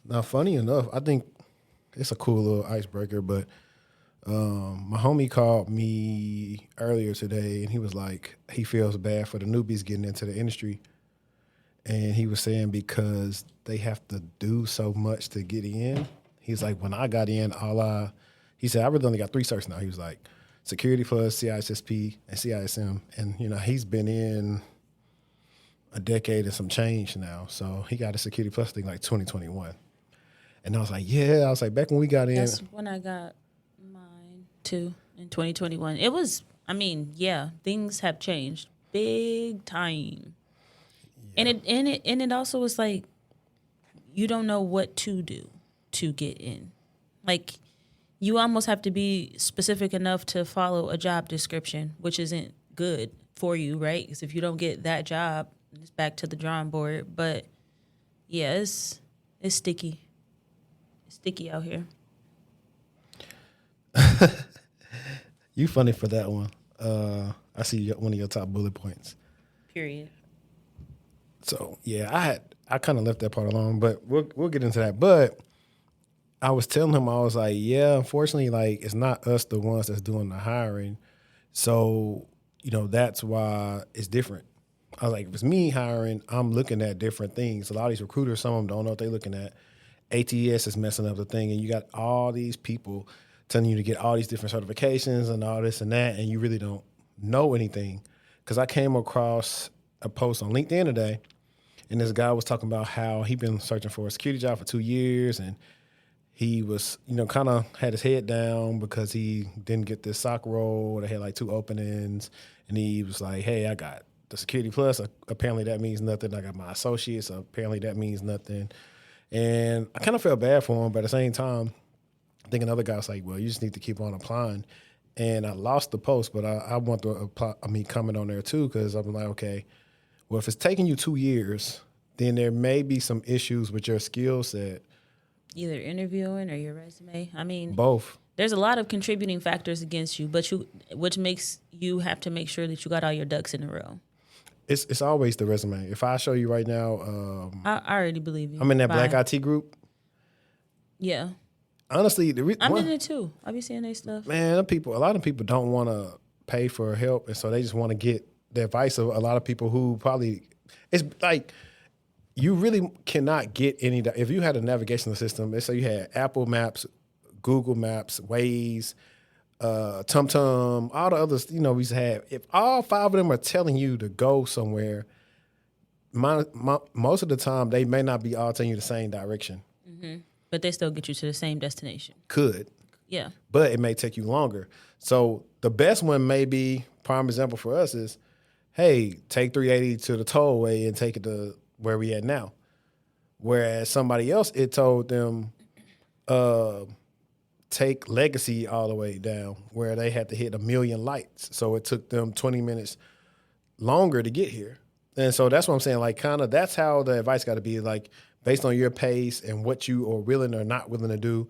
Now, funny enough, I think it's a cool little icebreaker, but my homie called me earlier today and he was like, he feels bad for the newbies getting into the industry. And he was saying because they have to do so much to get in. He's like, when I got in, he said, I really only got 3 certs now. He was like, Security Plus, CISSP, and CISM. And, he's been in a decade and some change now. So he got a Security Plus thing like 2021. And I was like, yeah. I was like, back when we got in. That's when I got mine too in 2021. It was, yeah, things have changed big time. Yeah. And it also was like, you don't know what to do to get in. Like, you almost have to be specific enough to follow a job description, which isn't good for you, right? Because if you don't get that job, it's back to the drawing board. But yeah, it's sticky. It's sticky out here. You funny for that one. I see one of your top bullet points. Period. So yeah, I kind of left that part alone, but we'll get into that. But I was telling him, I was like, yeah, unfortunately, like it's not us the ones that's doing the hiring. So, that's why it's different. I was like, if it's me hiring, I'm looking at different things. A lot of these recruiters, some of them don't know what they're looking at. ATS is messing up the thing, and you got all these people telling you to get all these different certifications and all this and that, and you really don't know anything. Because I came across a post on LinkedIn today, and this guy was talking about how he'd been searching for a security job for 2 years, and he was, kind of had his head down because he didn't get this SOC role. They had like 2 openings, and he was like, hey, I got the Security Plus. Apparently that means nothing. I got my associates. Apparently that means nothing. And I kind of felt bad for him, but at the same time, I think another guy was like, well, you just need to keep on applying. And I lost the post, but I want to apply, comment on there too, because I'm like, okay, well, if it's taking you 2 years, then there may be some issues with your skill set. Either interviewing or your resume. Both. There's a lot of contributing factors against you, which makes you have to make sure that you got all your ducks in a row. It's always the resume. If I show you right now, I already believe you. I'm in that Black IT group. Yeah. Honestly, I'm in it too. I be seeing their stuff. Man, a lot of people don't want to pay for help, and so they just want to get the advice of a lot of people who probably, it's like, you really cannot get any. If you had a navigational system, let's say you had Apple Maps, Google Maps, Waze, TomTom, all the others, we used to have. If all 5 of them are telling you to go somewhere, most of the time they may not be all telling you the same direction. Mm-hmm. But they still get you to the same destination. Could. Yeah. But it may take you longer. So the best one may be, prime example for us is, hey, take 380 to the tollway and take it to where we at now. Whereas somebody else, it told them, take Legacy all the way down, where they had to hit 1 million lights. So it took them 20 minutes longer to get here. And so that's what I'm saying, like, kind of that's how the advice got to be, like, based on your pace and what you are willing or not willing to do.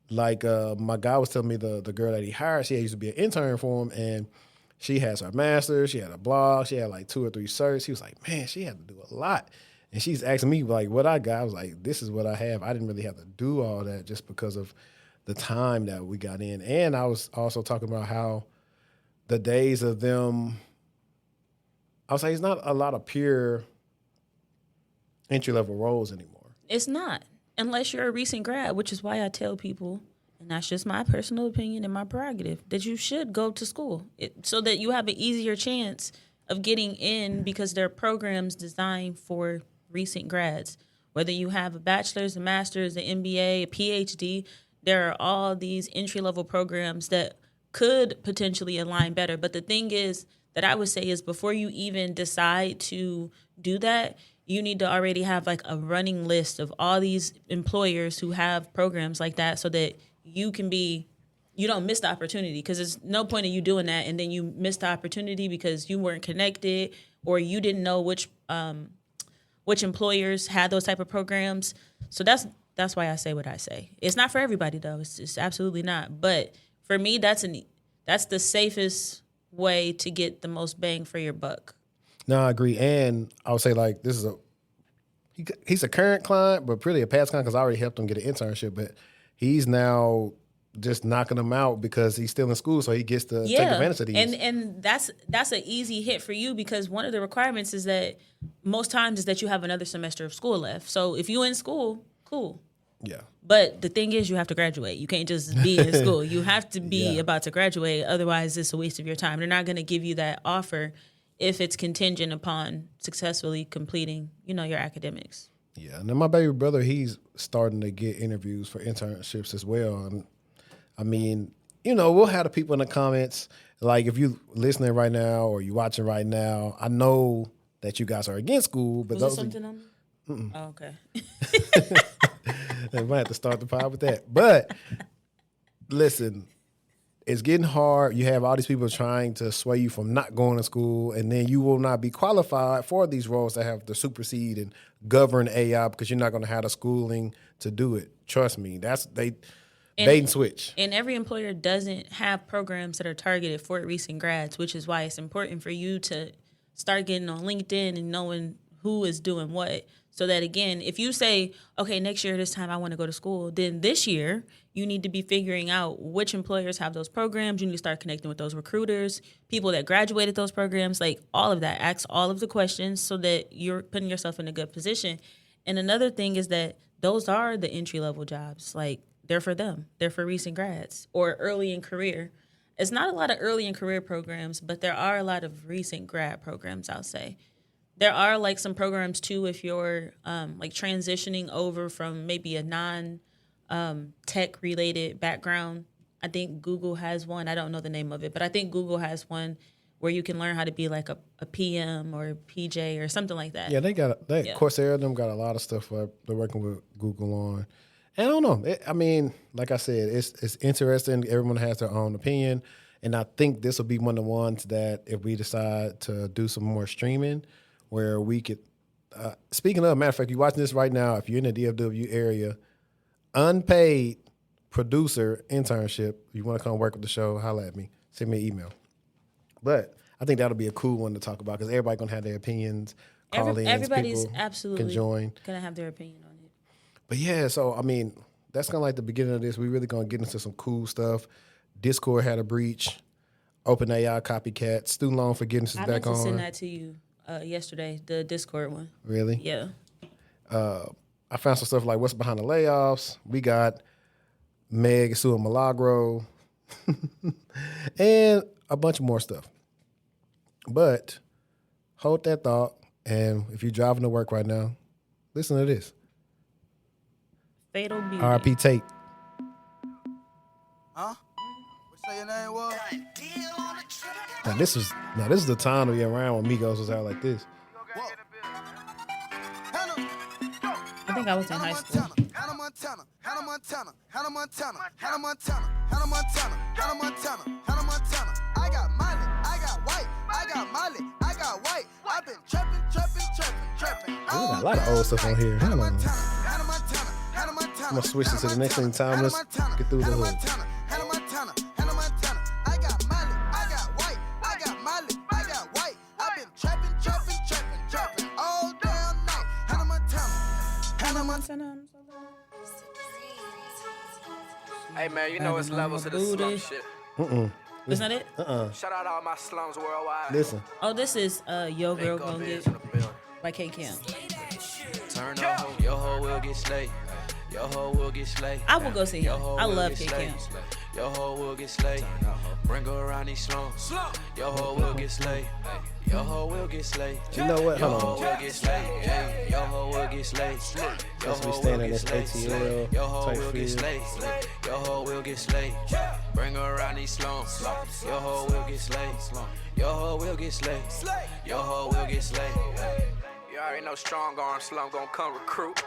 Like, my guy was telling me the girl that he hired, she used to be an intern for him, and she has her master's, she had a blog, she had like 2 or 3 certs. He was like, man, she had to do a lot. And she's asking me, like, what I got. I was like, this is what I have. I didn't really have to do all that just because of the time that we got in. And I was also talking about how the days of them, I was like, it's not a lot of pure entry-level roles anymore. It's not, unless you're a recent grad, which is why I tell people, and that's just my personal opinion and my prerogative, that you should go to school so that you have an easier chance of getting in, because there are programs designed for recent grads. Whether you have a bachelor's, a master's, an MBA, a PhD, there are all these entry-level programs that could potentially align better. But the thing is that I would say is, before you even decide to do that, you need to already have like a running list of all these employers who have programs like that, so that you don't miss the opportunity. Because there's no point in you doing that and then you miss the opportunity because you weren't connected or you didn't know which employers had those type of programs. So that's why I say what I say. It's not for everybody though. It's absolutely not. But for me, that's the safest way to get the most bang for your buck. No, I agree. And I would say, like, he's a current client, but really a past client because I already helped him get an internship. But he's now just knocking them out because he's still in school, so he gets to take advantage of these. And that's an easy hit for you because one of the requirements is that most times is that you have another semester of school left. So if you in school, cool. Yeah. But the thing is, you have to graduate. You can't just be in school. You have to be about to graduate. Otherwise, it's a waste of your time. They're not going to give you that offer if it's contingent upon successfully completing, your academics. Yeah. And then my baby brother, he's starting to get interviews for internships as well. And I mean, we'll have the people in the comments. Like, if you listening right now or you watching right now, I know that you guys are against school, but Was there something on me? Oh, okay. I might have to start the pod with that. But listen, it's getting hard. You have all these people trying to sway you from not going to school, and then you will not be qualified for these roles that have to supersede and govern AI because you're not going to have the schooling to do it. Trust me, bait and switch. And every employer doesn't have programs that are targeted for recent grads, which is why it's important for you to start getting on LinkedIn and knowing who is doing what. So that, again, if you say, okay, next year this time I want to go to school, then this year you need to be figuring out which employers have those programs. You need to start connecting with those recruiters, people that graduated those programs, like all of that. Ask all of the questions so that you're putting yourself in a good position. And another thing is that those are the entry-level jobs. Like, they're for them. They're for recent grads or early in career. It's not a lot of early in career programs, but there are a lot of recent grad programs, I'll say. There are like some programs too if you're like transitioning over from maybe a non-tech related background. I think Google has one. I don't know the name of it, but I think Google has one where you can learn how to be like a PM or PJ or something like that. Yeah, Coursera, them got a lot of stuff they're working with Google on. And I don't know. I mean, like I said, it's interesting. Everyone has their own opinion. And I think this will be one of the ones that if we decide to do some more streaming, where we could, speaking of, matter of fact, you're watching this right now, if you're in the DFW area, unpaid producer internship, you want to come work with the show, holla at me. Send me an email. But I think that'll be a cool one to talk about because everybody's going to have their opinions. Everybody's absolutely can join. Going to have their opinion on it. But yeah, so, I mean, that's kind of like the beginning of this. We really going to get into some cool stuff. Discord had a breach. OpenAI copycat. Student loan forgiveness is back on. I meant to send that to you yesterday, the Discord one. Really? Yeah. I found some stuff like what's behind the layoffs. We got Meg suing Milagro. And a bunch of more stuff. But hold that thought. And if you're driving to work right now, listen to this. Fatal Beauty. RP Tate. Huh? What say your name was? Now this is the time to be around when Migos was out like this. I think I was in high school. Hannah Montana. I got Miley, I got white, I got Miley, I got white. I've been trapping. We got a lot of old stuff on here. Hold on. I'm gonna switch it to the next thing time. Let's get through the hood. I got Miley, I got white, I got Miley, I got white. I've been trapping all damn night. Hannah Montana. Hey man, you know it's levels to the slum shit. Isn't that it? Shout out all my slums worldwide. Listen. Oh, this is Yo Girl Gon' Get in the building. by K Kim. Turn up, your hoe will get slayed. Your hoe will get slayed. I will go see him. Your hoe I will love get K slayed. Kim. Your hoe will get slayed. Bring her around these slums. Your hoe will get slayed. Your hoe will get slayed. You know what? Your Hold hoe on. will get slayed. Hey, your hoe will get slayed. Your Let's be hoe will standing get in this slayed. ATL Your hoe type will get field. slayed. Your hoe will get slayed. Bring her around these slums. Your hoe will get slayed. Your hoe will get slayed. Your hoe will get slayed. You already know strong arm slum gon' come recruit.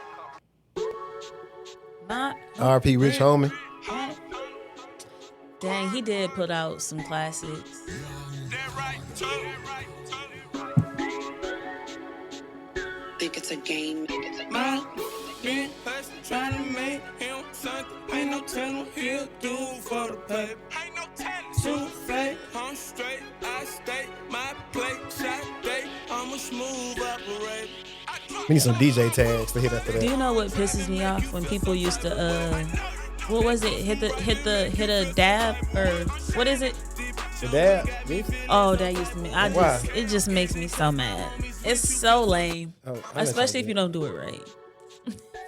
RP Rich Homie. Dang, he did put out some classics. Think it's a game. My been hustling, trying to make him something. Ain't no telling he'll do for the paper. Ain't no telling. Souffle, I'm straight, I stay. My plate, shot day, I'm a smooth operator. I drop We need some DJ tags to hit after Do that. you know what pisses me off when people used to what was it? Hit a dab or what is it? The dab, beef? Oh, that used to me. Why? It just makes me so mad. It's so lame, Oh, I know especially if you something. don't do it right.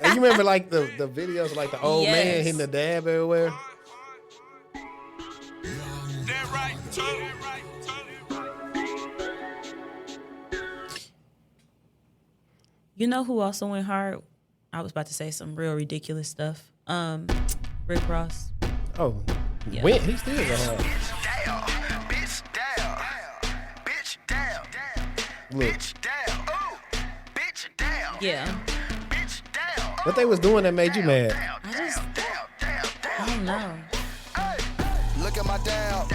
And you remember like the videos of like the old man Yes. hitting the dab everywhere? That right, too. You know who also went hard? I was about to say some real ridiculous stuff. Rick Ross. Oh, Yeah. when he still go hard. Down, bitch down, bitch down, Look, bitch down, ooh, bitch down, Yeah. bitch down. what they was doing that made you mad? I just I don't know. Look at my down,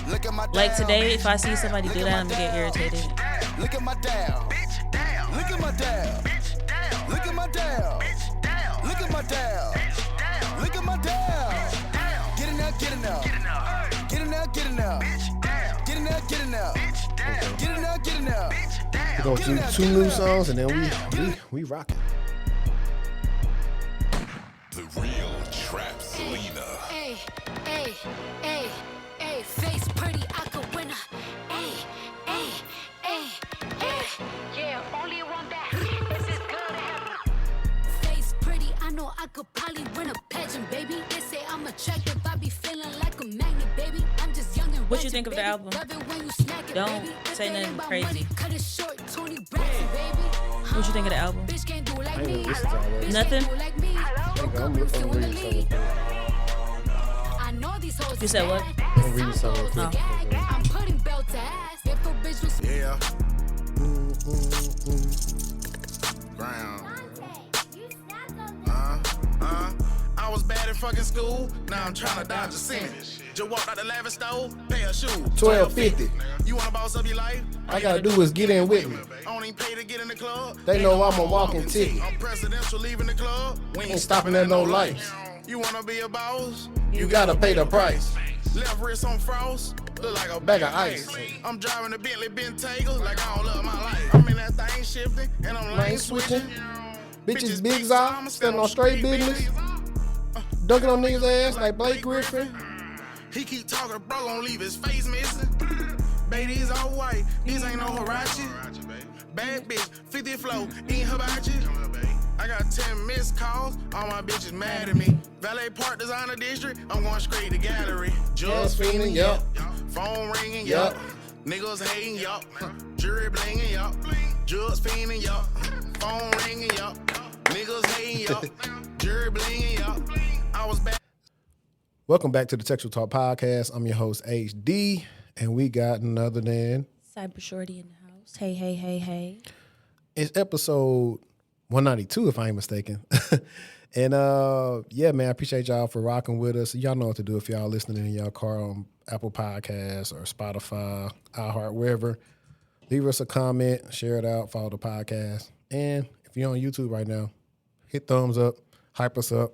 look at my down. Like today, if I see somebody do that, I'm gonna get irritated. Look at my down, bitch down. Look at my down, bitch down. Look at my down, bitch down. Look at my down, bitch down. Look at my down. Get in there, get in there. Get in there, get in there. Bitch down. Get in there, get in there. Bitch down. Get in there, get in there. Bitch down. We gonna do two new songs and then we rockin'. The real Trap Selena. Ay, ay, ay, ay, face pretty, I could win her. Ay, ay, ay, ay. Yeah, only one that. This is good to have. Face pretty, I know I could probably win a pageant, baby. They say I'm attractive, I be feeling like a magnet, baby. I'm just young and What you ratchet, think of the baby. album? Love it when you snack it, Don't baby. If say it ain't nothing about crazy. money, cut it short, Tony Braxton, baby. What you think of the album? Bitch can't do like ain't me. even listened to all that. Bitch Nothing? can't do like me. Woke up with you in the lead. I know these hoes You said what? bad. I'm reading something real quick. I'm putting belt to ass. If a bitch was Yeah. Ground. I was bad in fucking school. Now I'm trying to dodge a sin. Just walked out the lavish store, pay a shoe. $12.50. You wanna boss up your life? All I gotta do is get in with me. I don't even pay to get in the club. They know I'm a walking ticket. I'm presidential leaving the club. We Ain't stopping at no lights. You wanna be a boss? You gotta pay the price. Left wrist on frost, look like a Bag of ice. I'm driving a Bentley Bentayga like I don't love my life. I'm in that thing shifting and I'm lane Lane switching. switching. Bitches big za, standing on straight business. Dunking on niggas' ass like Blake Griffin. He keep talking, bro, gon' leave his face missing. Baby, these all white, these ain't no Hirachi. Bad bitch, 50 flow, eating hibachi. I got 10 missed calls, all my bitches mad at me. Valet Park Designer District, I'm going straight to gallery. Gas Just fiending, yup. phone ringing, Yup. yup. Niggas hating, yup. Jury blinging, yup. Just fiending, yup. Phone ringing, yup. Niggas hating, yup. Jury blinging, yup. I was back. Welcome back to the Textual Talk Podcast. I'm your host, HD, and we got another than. Cybersecurity in the house. Hey, hey, hey, hey. It's episode 192, if I ain't mistaken. And yeah, man, I appreciate y'all for rocking with us. Y'all know what to do if y'all listening in y'all car on Apple Podcasts or Spotify, iHeart, wherever. Leave us a comment, share it out, follow the podcast. And if you're on YouTube right now, hit thumbs up, hype us up,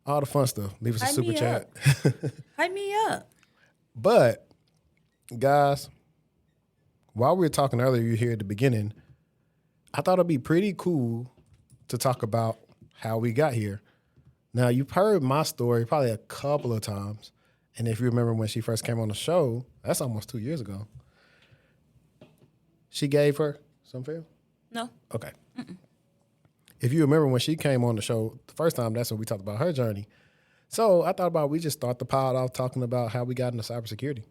all the fun stuff. Leave us a Hype super me chat. Hype me up. But, guys, while we were talking earlier, you here at the beginning, I thought it'd be pretty cool to talk about how we got here. Now, you've heard my story probably a couple of times. And if you remember when she first came on the show, that's almost 2 years ago. She gave her some fail? No. Okay. If you remember when she came on the show the first time, that's when we talked about her journey. So I thought about we just start the pod off talking about how we got into cybersecurity.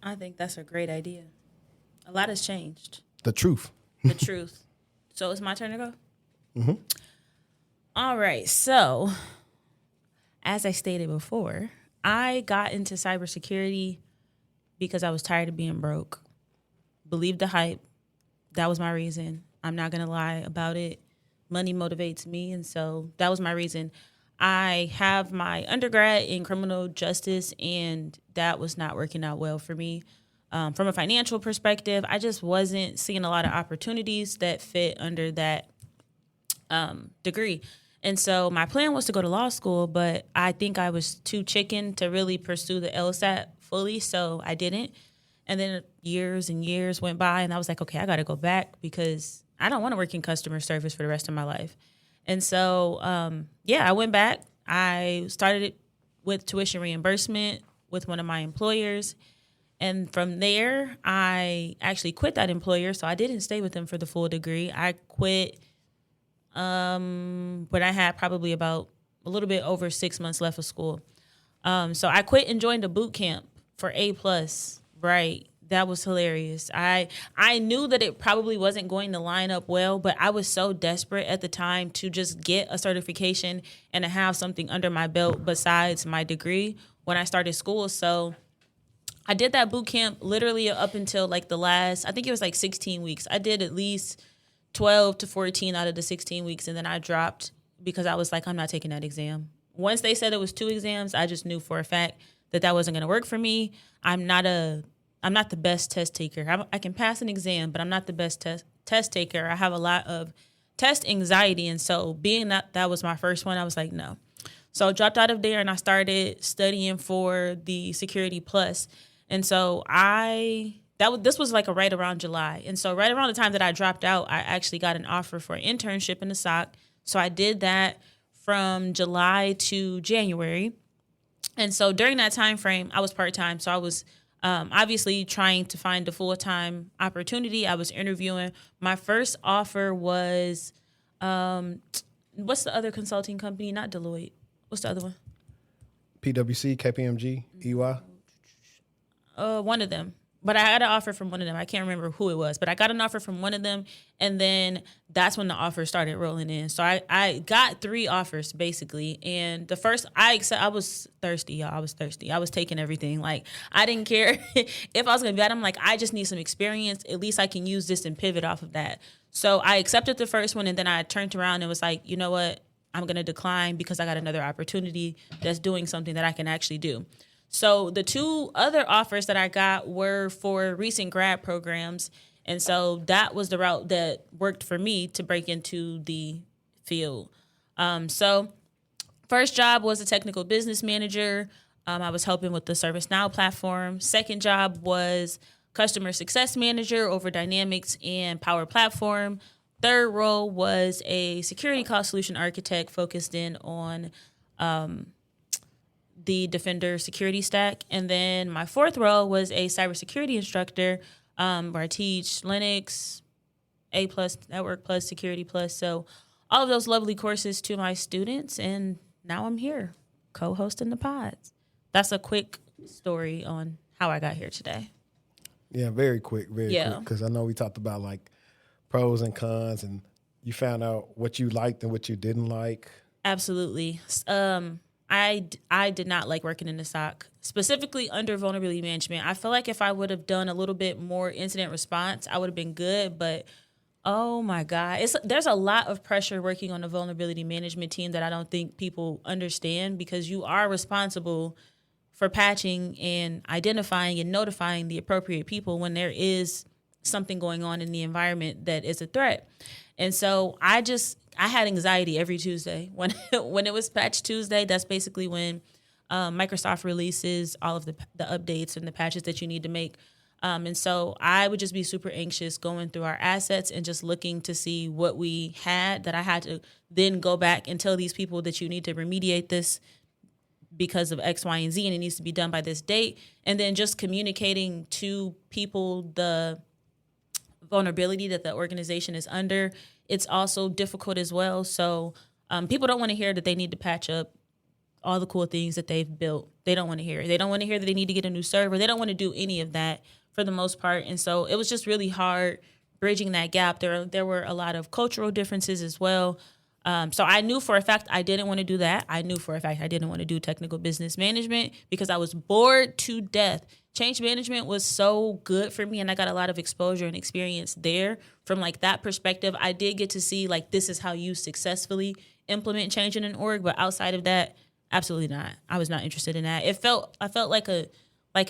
I think that's a great idea. A lot has changed. The truth. The truth. So it's my turn to go? Mm-hmm. All right. So, as I stated before, I got into cybersecurity because I was tired of being broke. Believed the hype. That was my reason. I'm not going to lie about it. Money motivates me. And so that was my reason. I have my undergrad in criminal justice, and that was not working out well for me. From a financial perspective, I just wasn't seeing a lot of opportunities that fit under that degree. And so my plan was to go to law school, but I think I was too chicken to really pursue the LSAT fully, so I didn't. And then years and years went by, and I was like, okay, I got to go back because I don't want to work in customer service for the rest of my life. And so, I went back. I started it with tuition reimbursement with one of my employers. And from there, I actually quit that employer. So I didn't stay with them for the full degree. I quit when I had probably about a little bit over 6 months left of school. So I quit and joined a boot camp for A+. Right. That was hilarious. I knew that it probably wasn't going to line up well, but I was so desperate at the time to just get a certification and to have something under my belt besides my degree when I started school. So I did that boot camp literally up until like the last, I think it was like 16 weeks. I did at least 12 to 14 out of the 16 weeks, and then I dropped because I was like, I'm not taking that exam. Once they said it was 2 exams, I just knew for a fact that wasn't going to work for me. I'm not the best test taker. I can pass an exam, but I'm not the best test taker. I have a lot of test anxiety, and so being that was my first one, I was like, no. So I dropped out of there, and I started studying for the Security Plus. And so this was like right around July. And so right around the time that I dropped out, I actually got an offer for an internship in the SOC. So I did that from July to January. And so during that time frame, I was part-time. So I was obviously trying to find a full-time opportunity. I was interviewing. My first offer was, what's the other consulting company? Not Deloitte. What's the other one? PwC, KPMG, EY. One of them. But I had an offer from one of them. I can't remember who it was, but I got an offer from one of them, and then that's when the offer started rolling in. So I got 3 offers basically, and the first I was thirsty, y'all. I was thirsty. I was taking everything. Like, I didn't care if I was gonna be bad. I'm like, I just need some experience. At least I can use this and pivot off of that. So I accepted the first one, and then I turned around and was like, you know what? I'm gonna decline because I got another opportunity that's doing something that I can actually do. So the 2 other offers that I got were for recent grad programs. And so that was the route that worked for me to break into the field. So first job was a technical business manager. I was helping with the ServiceNow platform. Second job was customer success manager over Dynamics and Power Platform. Third role was a security cost solution architect focused in on the Defender security stack. And then my fourth role was a cybersecurity instructor where I teach Linux, A+, Network Plus, Security Plus. So all of those lovely courses to my students. And now I'm here co-hosting the pods. That's a quick story on how I got here today. Yeah, very quick, very quick. Because I know we talked about like pros and cons, and you found out what you liked and what you didn't like. Absolutely. I did not like working in the SOC, specifically under vulnerability management. I feel like if I would have done a little bit more incident response, I would have been good. But oh my God, there's a lot of pressure working on the vulnerability management team that I don't think people understand, because you are responsible for patching and identifying and notifying the appropriate people when there is something going on in the environment that is a threat. And so I had anxiety every Tuesday. When it was Patch Tuesday, that's basically when Microsoft releases all of the updates and the patches that you need to make. And so I would just be super anxious going through our assets and just looking to see what we had, that I had to then go back and tell these people that you need to remediate this because of X, Y, and Z, and it needs to be done by this date. And then just communicating to people the vulnerability that the organization is under. It's also difficult as well. So people don't want to hear that they need to patch up all the cool things that they've built. They don't want to hear it. They don't want to hear that they need to get a new server. They don't want to do any of that for the most part. And so it was just really hard bridging that gap. There were a lot of cultural differences as well. So I knew for a fact I didn't want to do that. I knew for a fact I didn't want to do technical business management because I was bored to death. Change management was so good for me, and I got a lot of exposure and experience there. From like that perspective, I did get to see like this is how you successfully implement change in an org. But outside of that, absolutely not. I was not interested in that. I felt like an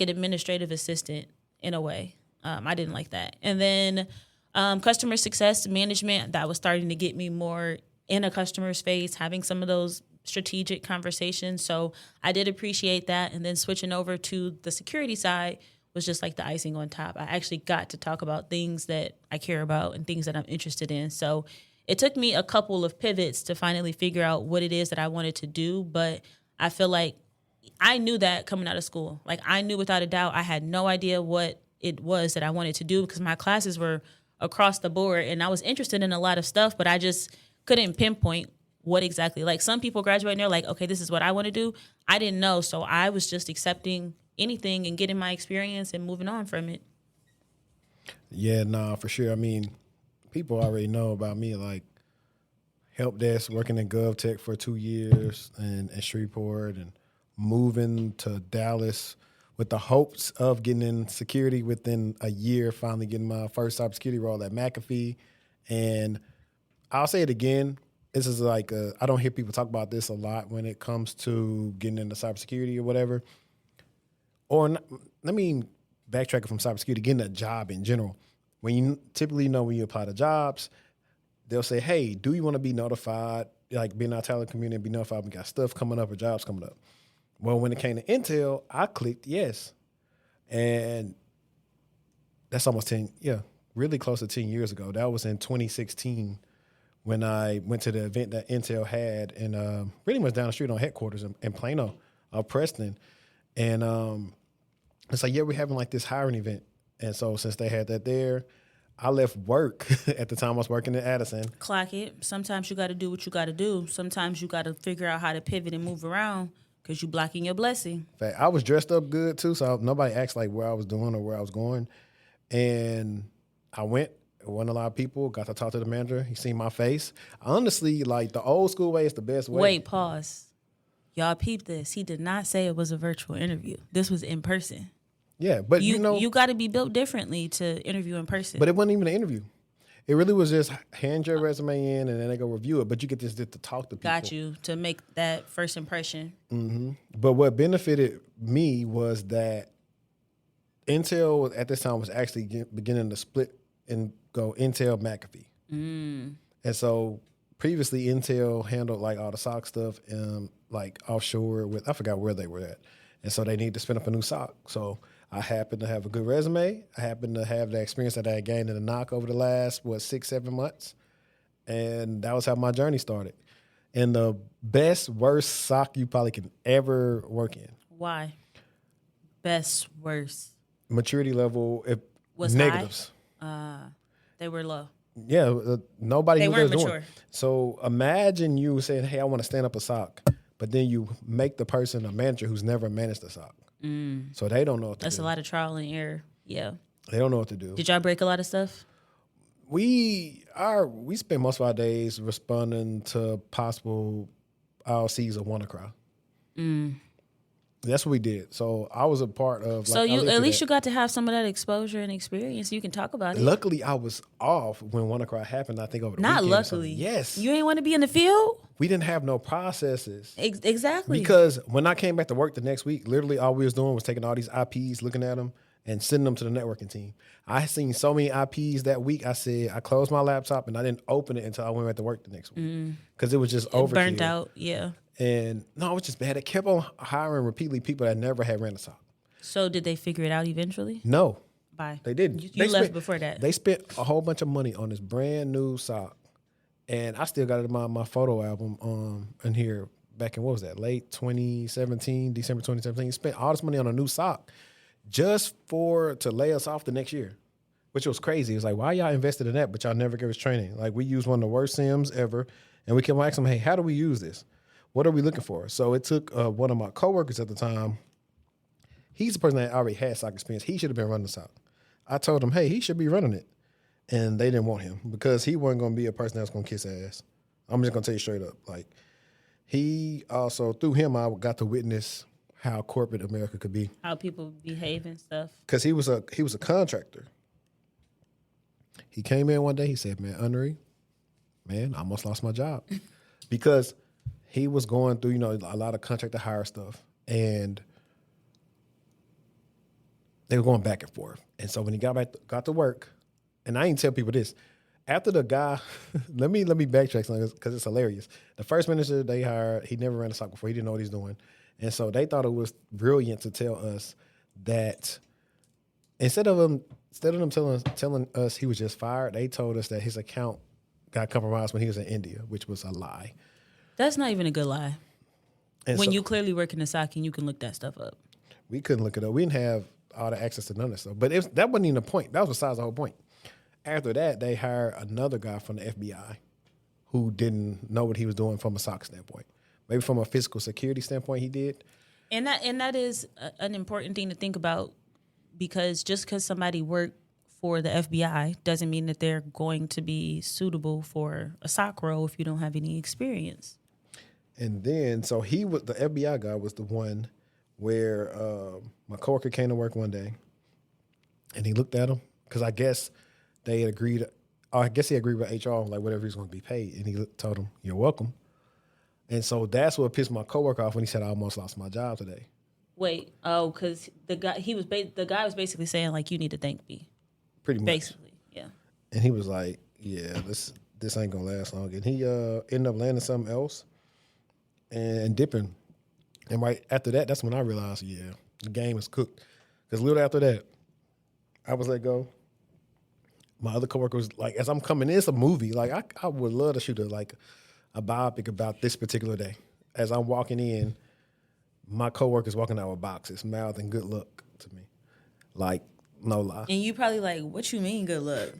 administrative assistant in a way. I didn't like that. And then customer success management, that was starting to get me more in a customer's face, having some of those strategic conversations. So I did appreciate that. And then switching over to the security side was just like the icing on top. I actually got to talk about things that I care about and things that I'm interested in. So it took me a couple of pivots to finally figure out what it is that I wanted to do. But I feel like I knew that coming out of school. Like I knew without a doubt, I had no idea what it was that I wanted to do because my classes were across the board and I was interested in a lot of stuff, but I just couldn't pinpoint what exactly. Like some people graduate and they're like, okay, this is what I want to do. I didn't know. So I was just accepting anything and getting my experience and moving on from it. Yeah, nah, for sure. I mean, people already know about me, like help desk, working in GovTech for 2 years and in Shreveport and moving to Dallas with the hopes of getting in security within a year, finally getting my first cybersecurity role at McAfee. And I'll say it again, this is like, I don't hear people talk about this a lot when it comes to getting into cybersecurity or whatever. Or let me backtrack it from cybersecurity, getting a job in general. When you typically know when you apply to jobs, they'll say, hey, do you want to be notified, like being our talent community and be notified we got stuff coming up or jobs coming up? Well, when it came to Intel, I clicked yes. And that's almost 10, really close to 10 years ago. That was in 2016 when I went to the event that Intel had in pretty much down the street on headquarters in Plano, Preston. And it's like, we're having like this hiring event. And so since they had that there, I left work at the time I was working at Addison. Clock it. Sometimes you got to do what you got to do. Sometimes you got to figure out how to pivot and move around because you blocking your blessing. In fact, I was dressed up good too, so nobody asked like where I was doing or where I was going. And I went. It wasn't a lot of people. Got to talk to the manager. He seen my face. Honestly, like the old school way is the best way. Wait, pause. Y'all peep this. He did not say it was a virtual interview. This was in person. Yeah, but you got to be built differently to interview in person. But it wasn't even an interview. It really was just hand your resume in and then they go review it. But you get to talk to people. Got you to make that first impression. Mm-hmm. But what benefited me was that Intel at this time was actually beginning to split and go Intel McAfee. And so previously Intel handled like all the SOC stuff like offshore with, I forgot where they were at. And so they need to spin up a new SOC. So I happened to have a good resume. I happened to have the experience that I had gained in the NOC over the last, 6-7 months. And that was how my journey started. And the best, worst SOC you probably can ever work in. Why? Best, worst. Maturity level, was negatives. They were low. Yeah, nobody they knew weren't what they was mature. doing. So imagine you saying, hey, I want to stand up a SOC, but then you make the person a manager who's never managed a SOC. So they don't know what to do. That's a lot of trial and error. Yeah. They don't know what to do. Did y'all break a lot of stuff? We spend most of our days responding to possible IOCs of WannaCry. That's what we did. So I was a part of. So you at least you got to have some of that exposure and experience. You can talk about it. Luckily, I was off when WannaCry happened. I think over the Not weekend. luckily. Yes. You ain't want to be in the field. We didn't have no processes. Exactly. Because when I came back to work the next week, literally all we was doing was taking all these IPs, looking at them, and sending them to the networking team. I had seen so many IPs that week. I said I closed my laptop and I didn't open it until I went back to work the next week because it was just overkill. Burnt out. Yeah. And no, it was just bad. It kept on hiring repeatedly people that never had ran a SOC. So did they figure it out eventually? No. Bye. They didn't. You left before that. They spent a whole bunch of money on this brand new SOC. And I still got it in my photo album in here back in, what was that, late 2017, December 2017. Spent all this money on a new SOC just to lay us off the next year, which was crazy. It was like, why y'all invested in that, but y'all never gave us training? Like, we used one of the worst SIMs ever, and we kept asking them, hey, how do we use this? What are we looking for? So it took one of my coworkers at the time. He's the person that already had SOC experience. He should have been running the SOC. I told him, hey, he should be running it. And they didn't want him because he wasn't going to be a person that's going to kiss ass. I'm just going to tell you straight up. Like, he also, through him, I got to witness how corporate America could be. How people behave and stuff. Because he was a contractor. He came in one day, he said, man, Henri, man, I almost lost my job. Because he was going through, a lot of contractor hire stuff. And they were going back and forth. And so when he got to work, and I ain't tell people this, after the guy, let me backtrack something because it's hilarious. The first manager they hired, he never ran a SOC before. He didn't know what he's doing. And so they thought it was brilliant to tell us that instead of them telling us he was just fired, they told us that his account got compromised when he was in India, which was a lie. That's not even a good lie. And When so you clearly work in the SOC and you can look that stuff up. we couldn't look it up. We didn't have all the access to none of that stuff. But that wasn't even the point. That was besides the whole point. After that, they hired another guy from the FBI who didn't know what he was doing from a SOC standpoint. Maybe from a physical security standpoint, he did. And that is an important thing to think about, because just because somebody worked for the FBI doesn't mean that they're going to be suitable for a SOC role if you don't have any experience. And then, so the FBI guy was the one where my coworker came to work one day, and he looked at him because I guess they had agreed. I guess he agreed with HR, like whatever he's going to be paid, and he told him, "You're welcome." And so that's what pissed my coworker off when he said, "I almost lost my job today." Wait, because the guy was basically saying like, you need to thank me. Pretty much. Basically, yeah. And he was like, "Yeah, this ain't gonna last long." And he ended up landing something else and dipping. And right after that, that's when I realized, yeah, the game is cooked. Because a little after that, I was let go. My other coworker was like, as I'm coming in, it's a movie. Like I would love to shoot a biopic about this particular day. As I'm walking in, my coworker's walking out with boxes, mouthing good luck to me. Like, no lie. And you probably like, what you mean good luck?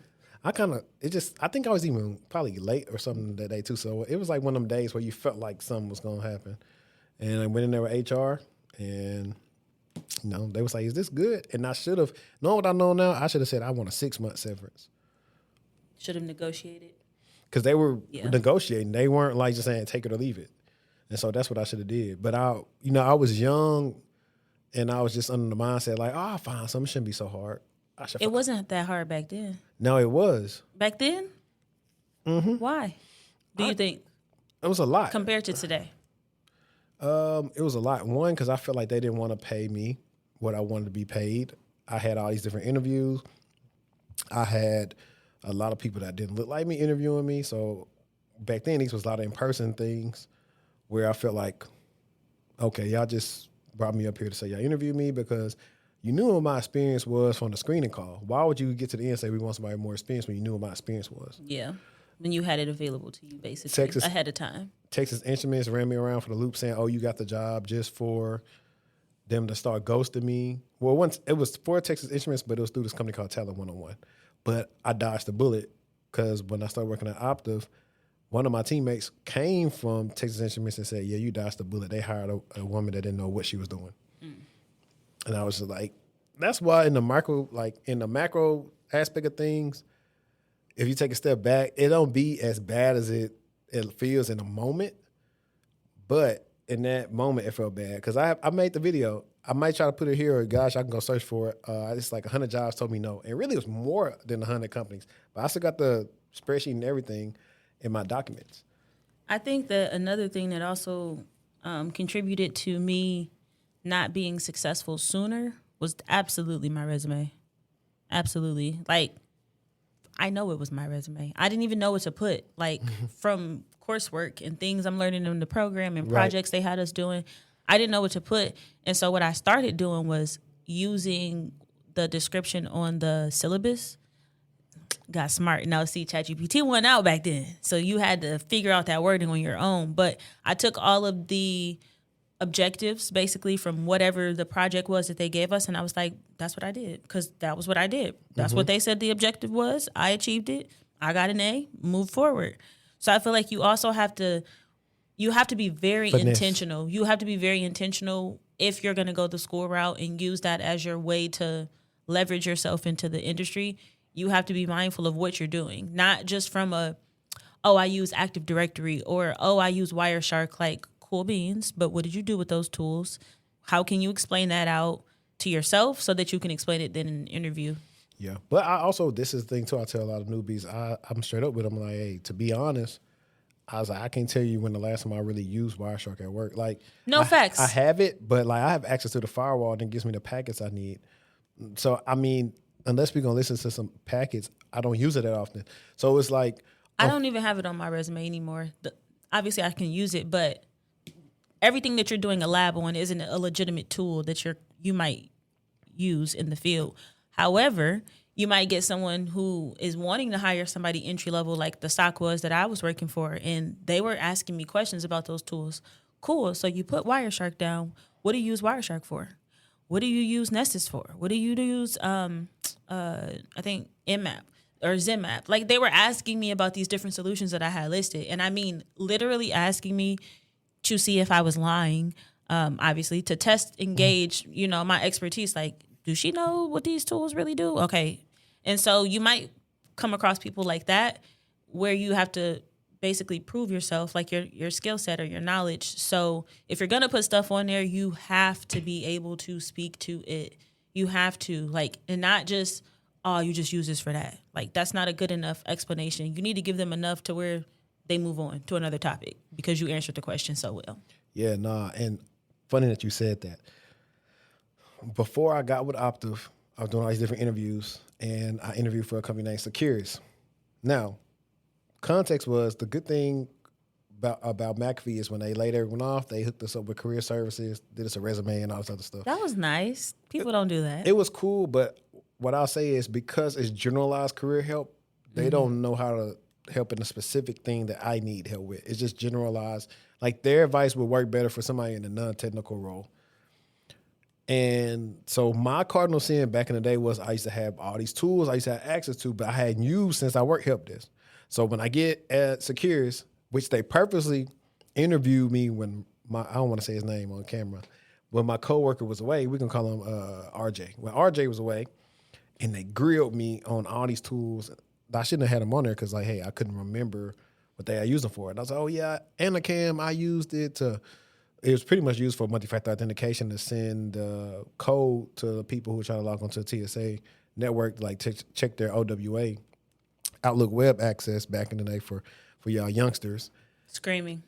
I think I was even probably late or something that day too. So it was like one of them days where you felt like something was going to happen. And I went in there with HR and, they was like, is this good? And I should have, knowing what I know now, I should have said, I want a 6-month severance. Should have negotiated. Because they were negotiating. They weren't like just saying, take it or leave it. And so that's what I should have did. But I was young and I was just under the mindset like, I'll find something. It shouldn't be so hard. It wasn't that hard back then. No, it was. Back then? Mm-hmm. Why? Do you think? It was a lot. Compared to today? It was a lot. One, because I felt like they didn't want to pay me what I wanted to be paid. I had all these different interviews. I had a lot of people that didn't look like me interviewing me. So back then, these was a lot of in-person things where I felt like, okay, y'all just brought me up here to say y'all interviewed me because you knew what my experience was from the screening call. Why would you get to the end and say we want somebody more experienced when you knew what my experience was? Yeah. When you had it available to you, basically, ahead of time. Texas Instruments ran me around for the loop saying, oh, you got the job just for them to start ghosting me. Well, once it was for Texas Instruments, but it was through this company called Talent 101. But I dodged the bullet because when I started working at Optiv, one of my teammates came from Texas Instruments and said, yeah, you dodged the bullet. They hired a woman that didn't know what she was doing. Mm. And I was just like, that's why in the macro aspect of things, if you take a step back, it don't be as bad as it feels in a moment. But in that moment, it felt bad. Because I made the video. I might try to put it here, or gosh, I can go search for it. It's like 100 jobs told me no. And really, it was more than 100 companies. But I still got the spreadsheet and everything in my documents. I think that another thing that also contributed to me not being successful sooner was absolutely my resume. Absolutely. Like, I know it was my resume. I didn't even know what to put, like from coursework and things I'm learning in the program and projects they had us doing. I didn't know what to put. And so what I started doing was using the description on the syllabus. Got smart. Now, see, ChatGPT went out back then. So you had to figure out that wording on your own. But I took all of the objectives basically from whatever the project was that they gave us, and I was like, that's what I did, because that was what I did. That's what they said the objective was. I achieved it. I got an A, moved forward. So I feel like you also have to be very intentional. You have to be very intentional if you're going to go the school route and use that as your way to leverage yourself into the industry. You have to be mindful of what you're doing, not just from I use Active Directory or, I use Wireshark, like, cool beans, but what did you do with those tools? How can you explain that out to yourself so that you can explain it then in an interview? Yeah. But I also, this is the thing too, I tell a lot of newbies, I'm straight up with them, like, hey, to be honest, I was like, I can't tell you when the last time I really used Wireshark at work. Like, facts. I have it, but like I have access to the firewall and it gives me the packets I need. So, I mean, unless we're going to listen to some packets, I don't use it that often. So it's like, I don't even have it on my resume anymore. Obviously I can use it, but everything that you're doing a lab on isn't a legitimate tool that you might use in the field. However, you might get someone who is wanting to hire somebody entry level, like the stock was that I was working for, and they were asking me questions about those tools. Cool. So you put Wireshark down. What do you use Wireshark for? What do you use Nessus for? What do you use? I think Nmap or Zenmap. Like, they were asking me about these different solutions that I had listed, and I mean, literally asking me to see if I was lying. Obviously, to test, engage, my expertise. Like, do she know what these tools really do? Okay, and so you might come across people like that, where you have to basically prove yourself, like your skill set or your knowledge. So if you're gonna put stuff on there, you have to be able to speak to it. You have to, like, and not just, oh, you just use this for that. Like, that's not a good enough explanation. You need to give them enough to where they move on to another topic because you answered the question so well. Yeah, nah, and funny that you said that. Before I got with Optiv, I was doing all these different interviews, and I interviewed for a company named Securus. Now, context was the good thing about McAfee is when they laid everyone off, they hooked us up with career services, did us a resume and all this other stuff. That was nice. People don't do that. It was cool, but what I'll say is because it's generalized career help, they don't know how to help in a specific thing that I need help with. It's just generalized. Like, their advice would work better for somebody in a non-technical role. And so my cardinal sin back in the day was I used to have all these tools I used to have access to, but I hadn't used since I worked help desk. So when I get at Securus, which they purposely interviewed me when I don't want to say his name on camera, when my coworker was away, we can call him RJ. When RJ was away, and they grilled me on all these tools, I shouldn't have had them on there because, like, hey, I couldn't remember what they had used them for. And I was like, oh yeah, Anacam, I used it to. It was pretty much used for multi-factor authentication to send code to people who are trying to log onto the TSA network, like to check their OWA, Outlook web access back in the day for y'all youngsters. Screaming.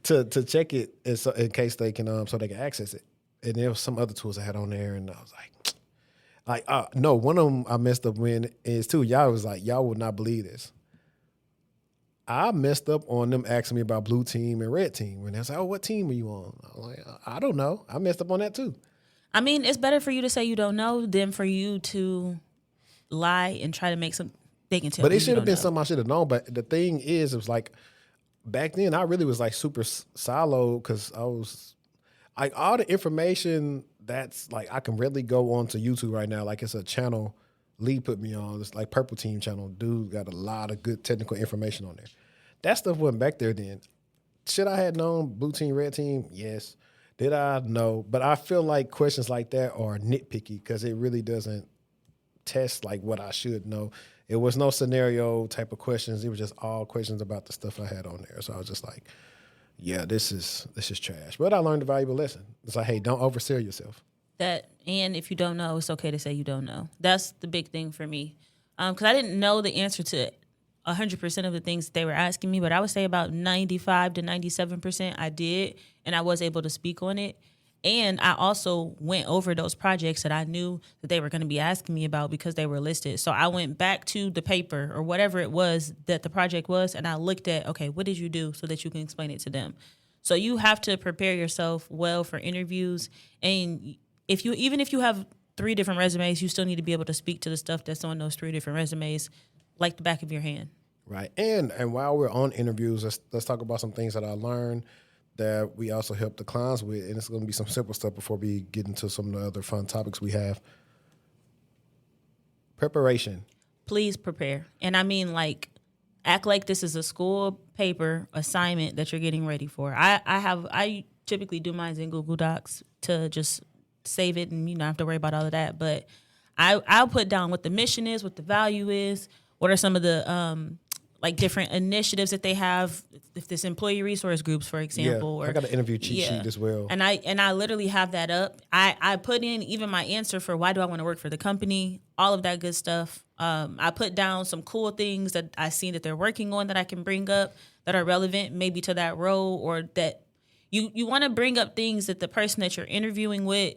to check it in case they can so they can access it. And there was some other tools I had on there, and I was like, no, one of them I messed up when is too. Y'all was like, y'all would not believe this. I messed up on them asking me about blue team and red team. And they was like, oh, what team are you on? I was like, I don't know. I messed up on that too. I mean, it's better for you to say you don't know than for you to lie and try to make some. They can tell. But it should have been something I should have known. But the thing is, it was like back then I really was like super siloed because I was like all the information that's like I can readily go on to YouTube right now. Like, it's a channel Lee put me on. It's like Purple Team channel. Dude got a lot of good technical information on there. That stuff wasn't back there then. Should I have known blue team, red team? Yes. Did I? No. But I feel like questions like that are nitpicky because it really doesn't test like what I should know. It was no scenario type of questions. It was just all questions about the stuff I had on there. So I was just like, yeah, this is trash. But I learned a valuable lesson. It's like, hey, don't oversell yourself. That, and if you don't know, it's okay to say you don't know. That's the big thing for me. Because I didn't know the answer to 100% of the things that they were asking me, but I would say about 95 to 97% I did, and I was able to speak on it. And I also went over those projects that I knew that they were going to be asking me about because they were listed. So I went back to the paper or whatever it was that the project was, and I looked at, okay, what did you do so that you can explain it to them? So you have to prepare yourself well for interviews. And even if you have 3 different resumes, you still need to be able to speak to the stuff that's on those 3 different resumes like the back of your hand. Right. And while we're on interviews, let's talk about some things that I learned that we also help the clients with. And it's going to be some simple stuff before we get into some of the other fun topics we have. Preparation. Please prepare. And I mean, like, act like this is a school paper assignment that you're getting ready for. I typically do mine in Google Docs to just save it and you don't have to worry about all of that. But I'll put down what the mission is, what the value is, what are some of the like different initiatives that they have, if this employee resource groups, for example. Yeah, or, I got an interview cheat sheet as well. And I literally have that up. I put in even my answer for why do I want to work for the company, all of that good stuff. I put down some cool things that I see that they're working on that I can bring up that are relevant maybe to that role, or that you want to bring up things that the person that you're interviewing with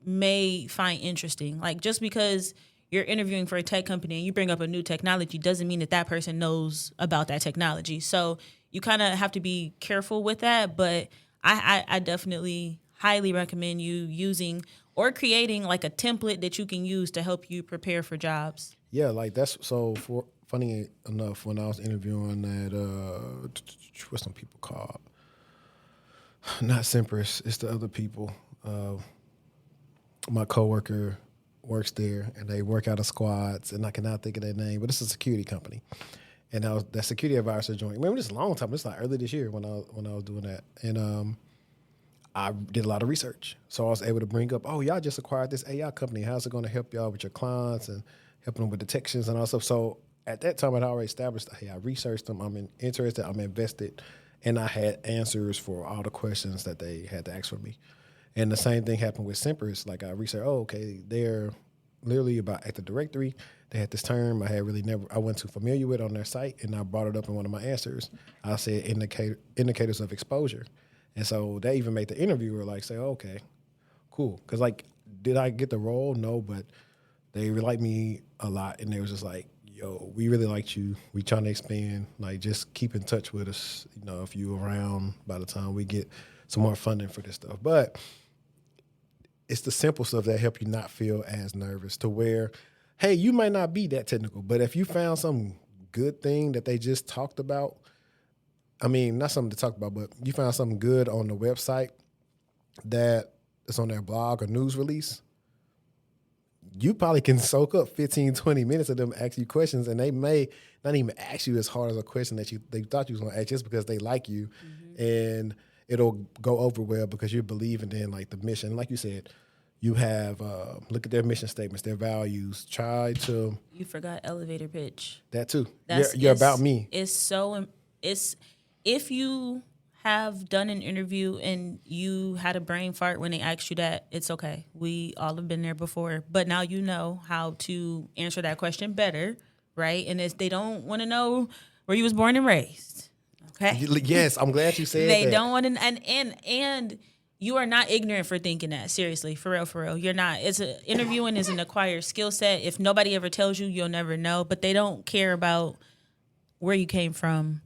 may find interesting. Like, just because you're interviewing for a tech company and you bring up a new technology doesn't mean that that person knows about that technology. So you kind of have to be careful with that. But I definitely highly recommend you using or creating like a template that you can use to help you prepare for jobs. Yeah, like that's so. For funny enough, when I was interviewing at what's some people called? Not Cypress, it's the other people. My coworker works there, and they work out of squads, and I cannot think of their name, but it's a security company. And I was that security advisor joined. Remember, this is a long time. This is like early this year when I was doing that, and I did a lot of research, so I was able to bring up, oh, y'all just acquired this AI company. How's it going to help y'all with your clients and helping them with detections and all stuff? So at that time, I'd already established, hey, I researched them. I'm interested. I'm invested, and I had answers for all the questions that they had to ask for me. And the same thing happened with Cypress. Like I researched, oh, okay, they're literally about Active Directory. They had this term I wasn't too familiar with on their site, and I brought it up in one of my answers. I said indicators of exposure. And so that even made the interviewer like say, oh, okay, cool. Because like, did I get the role? No, but they liked me a lot, and they was just like, yo, we really liked you. We trying to expand. Like, just keep in touch with us. You know, if you around by the time we get some more funding for this stuff. But it's the simple stuff that help you not feel as nervous to where, hey, you might not be that technical, but if you found some good thing that they just talked about, I mean, not something to talk about, but you found something good on the website that is on their blog or news release, you probably can soak up 15, 20 minutes of them ask you questions, and they may not even ask you as hard as a question that they thought you was going to ask just because they like you, and it'll go over well because you're believing in like the mission. Like you said, you have look at their mission statements, their values. Try to. You forgot elevator pitch. That too. You're about me. It's if you have done an interview and you had a brain fart when they asked you that, it's okay. We all have been there before, but now you know how to answer that question better, right? And they don't want to know where you was born and raised. Okay. Yes, I'm glad you said they that. don't want to, and you are not ignorant for thinking that. Seriously, for real. You're not. Interviewing is an acquired skill set. If nobody ever tells you, you'll never know. But they don't care about where you came from,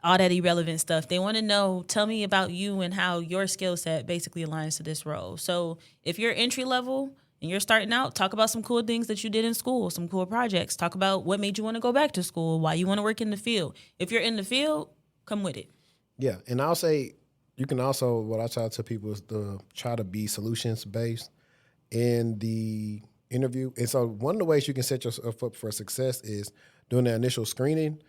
all that irrelevant stuff. They want to know, tell me about you and how your skill set basically aligns to this role. So if you're entry level and you're starting out, talk about some cool things that you did in school, some cool projects. Talk about what made you want to go back to school, why you want to work in the field. If you're in the field, come with it. Yeah, and I'll say you can also, what I try to tell people is to try to be solutions-based in the interview. And so one of the ways you can set yourself up for success is doing the initial screening,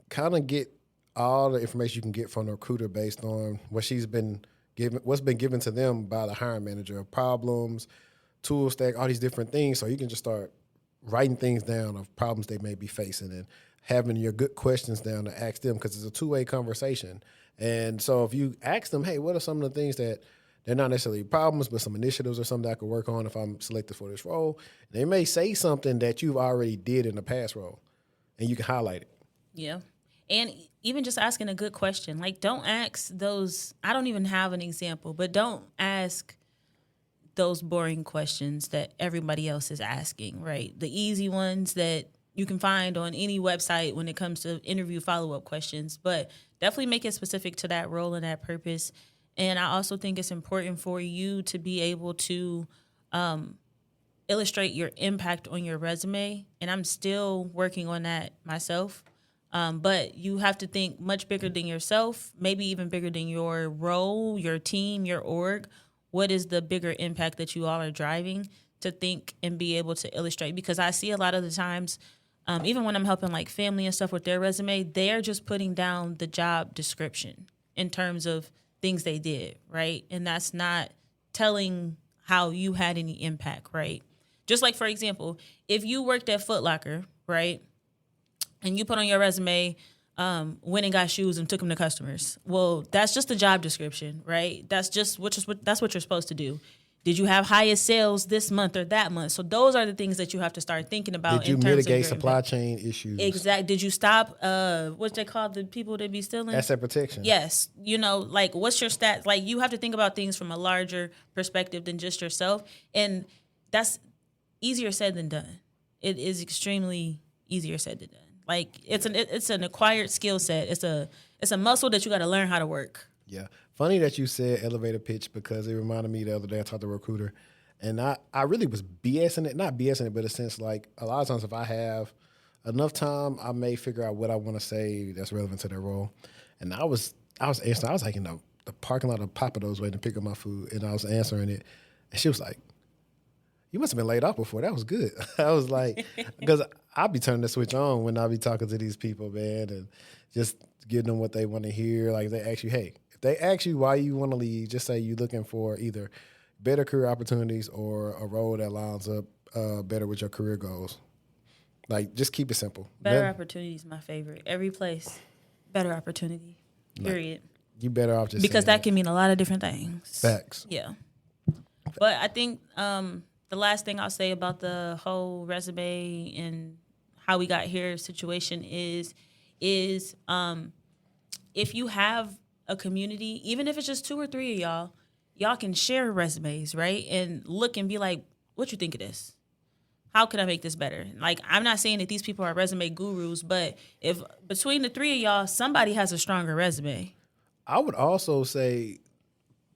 kind of get all the information you can get from the recruiter based on what's been given to them by the hiring manager, problems, tool stack, all these different things. So you can just start writing things down of problems they may be facing and having your good questions down to ask them, because it's a two-way conversation. And so if you ask them, hey, what are some of the things that they're not necessarily problems, but some initiatives or something that I could work on if I'm selected for this role, they may say something that you've already did in the past role, and you can highlight it. Yeah. And even just asking a good question. Like, don't ask those, I don't even have an example, but don't ask those boring questions that everybody else is asking, right? The easy ones that you can find on any website when it comes to interview follow-up questions, but definitely make it specific to that role and that purpose. And I also think it's important for you to be able to illustrate your impact on your resume. And I'm still working on that myself. But you have to think much bigger than yourself, maybe even bigger than your role, your team, your org. What is the bigger impact that you all are driving to think and be able to illustrate? Because I see a lot of the times, even when I'm helping like family and stuff with their resume, they're just putting down the job description in terms of things they did, right? And that's not telling how you had any impact, right? Just like, for example, if you worked at Foot Locker, right, and you put on your resume, went and got shoes and took them to customers. Well, that's just the job description, right? That's what you're supposed to do. Did you have highest sales this month or that month? So those are the things that you have to start thinking about. Did you mitigate supply chain issues? Exactly. Did you stop, what's they call the people that be stealing? Asset protection. Yes. You know, like, what's your stats? Like, you have to think about things from a larger perspective than just yourself. And that's easier said than done. It is extremely easier said than done. Like, it's an acquired skill set. It's a muscle that you got to learn how to work. Yeah. Funny that you said elevator pitch, because it reminded me the other day I talked to a recruiter, And I really was BSing it, not BSing it, but in a sense like a lot of times if I have enough time, I may figure out what I want to say that's relevant to their role. And I was answering, I was like in the parking lot of Papados waiting to pick up my food, and I was answering it. And she was like, "You must have been laid off before. That was good." I was like, because I'll be turning the switch on when I be talking to these people, man, and just giving them what they want to hear. Like they ask you, hey, if they ask you why you want to leave, just say you're looking for either better career opportunities or a role that lines up better with your career goals. Like, just keep it simple. Better opportunity is my favorite. Every place, better opportunity. Period. You better off just because saying that can mean a lot of different things. Facts. Yeah. But I think the last thing I'll say about the whole resume and how we got here situation is if you have a community, even if it's just 2 or 3 of y'all can share resumes, right? And look and be like, what you think of this? How can I make this better? Like, I'm not saying that these people are resume gurus, but if between the 3 of y'all, somebody has a stronger resume. I would also say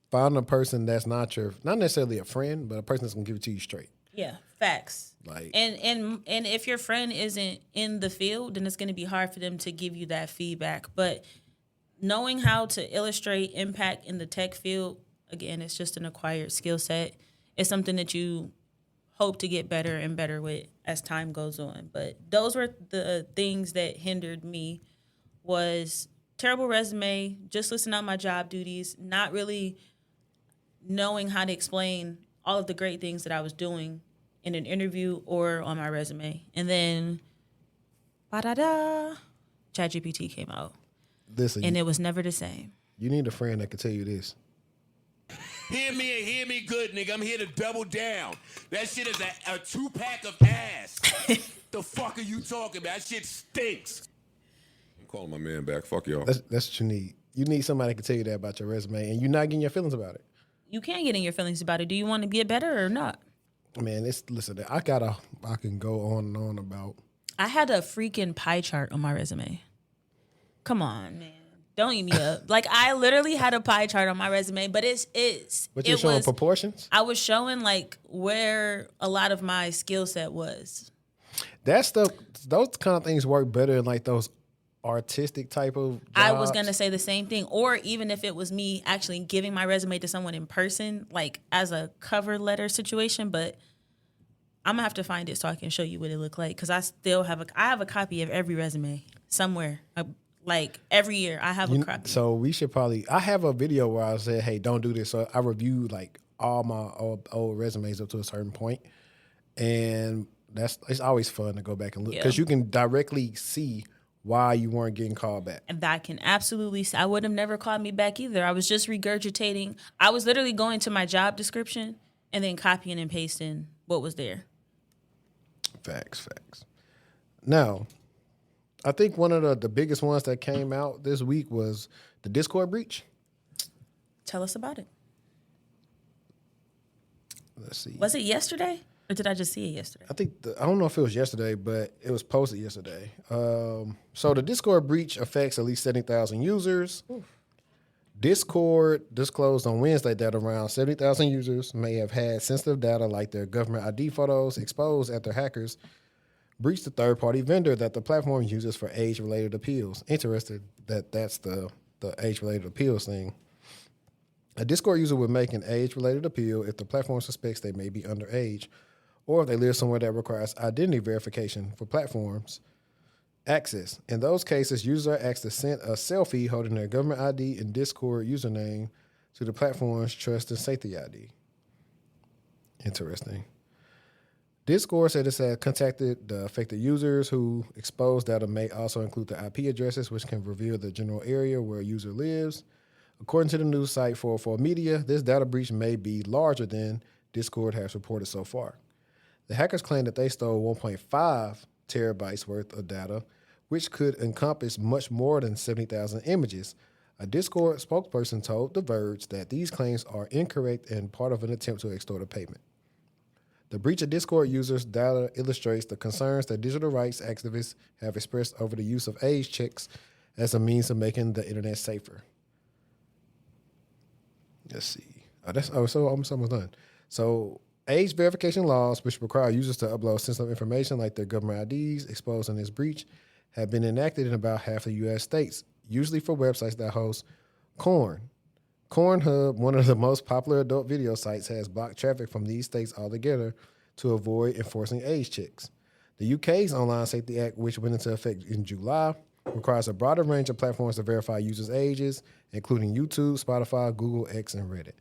find a person that's not necessarily a friend, but a person that's gonna give it to you straight. Yeah, facts. Like, and if your friend isn't in the field, then it's gonna be hard for them to give you that feedback. But knowing how to illustrate impact in the tech field, again, it's just an acquired skill set. It's something that you hope to get better and better with as time goes on. But those were the things that hindered me was terrible resume, just listing out my job duties, not really knowing how to explain all of the great things that I was doing in an interview or on my resume. And then, ChatGPT came out. Listen, and it was never the same. You need a friend that can tell you this. Hear me and hear me good, nigga. I'm here to double down. That shit is a 2-pack of ass. The fuck are you talking about? That shit stinks. I'm calling my man back. Fuck y'all. That's what you need. You need somebody that can tell you that about your resume, and you're not getting your feelings about it. You can't get in your feelings about it. Do you want to get better or not? Man, listen, I can go on and on about. I had a freaking pie chart on my resume. Come on, man. Don't eat me up. Like, I literally had a pie chart on my resume, but But you're showing proportions? I was showing, like, where a lot of my skill set was. Those kind of things work better in, like, those artistic type of jobs. I was going to say the same thing. Or even if it was me actually giving my resume to someone in person, like, as a cover letter situation, but I'm going to have to find it so I can show you what it looked like, because I still have a copy of every resume somewhere. Like, every year, I have a copy. So we should probably... I have a video where I said, hey, don't do this. So I reviewed, like, all my old resumes up to a certain point. And it's always fun to go back and look. Because you can directly see why you weren't getting called back. And that can absolutely... I would have never called me back either. I was just regurgitating. I was literally going to my job description and then copying and pasting what was there. Facts. Now... I think one of the biggest ones that came out this week was the Discord breach. Tell us about it. Let's see. Was it yesterday? Or did I just see it yesterday? I think, I don't know if it was yesterday, but it was posted yesterday. So the Discord breach affects at least 70,000 users. Oof. Discord disclosed on Wednesday that around 70,000 users may have had sensitive data like their government ID photos exposed after hackers breached the third-party vendor that the platform uses for age-related appeals. Interested that that's the age-related appeals thing. A Discord user would make an age-related appeal if the platform suspects they may be underage, or if they live somewhere that requires identity verification for platforms access. In those cases, users are asked to send a selfie holding their government ID and Discord username to the platform's trust and safety ID. Interesting. Discord said it had contacted the affected users who exposed data may also include the IP addresses, which can reveal the general area where a user lives. According to the news site 404 Media, this data breach may be larger than Discord has reported so far. The hackers claim that they stole 1.5 terabytes worth of data, which could encompass much more than 70,000 images. A Discord spokesperson told The Verge that these claims are incorrect and part of an attempt to extort a payment. The breach of Discord users' data illustrates the concerns that digital rights activists have expressed over the use of age checks as a means of making the internet safer. Let's see. So I'm almost done. So Age verification laws, which require users to upload sensitive information like their government IDs exposing this breach, have been enacted in about half the U.S. states, usually for websites that host Corn. Cornhub, one of the most popular adult video sites, has blocked traffic from these states altogether to avoid enforcing age checks. The UK's Online Safety Act, which went into effect in July, requires a broader range of platforms to verify users' ages, including YouTube, Spotify, Google, X, and Reddit.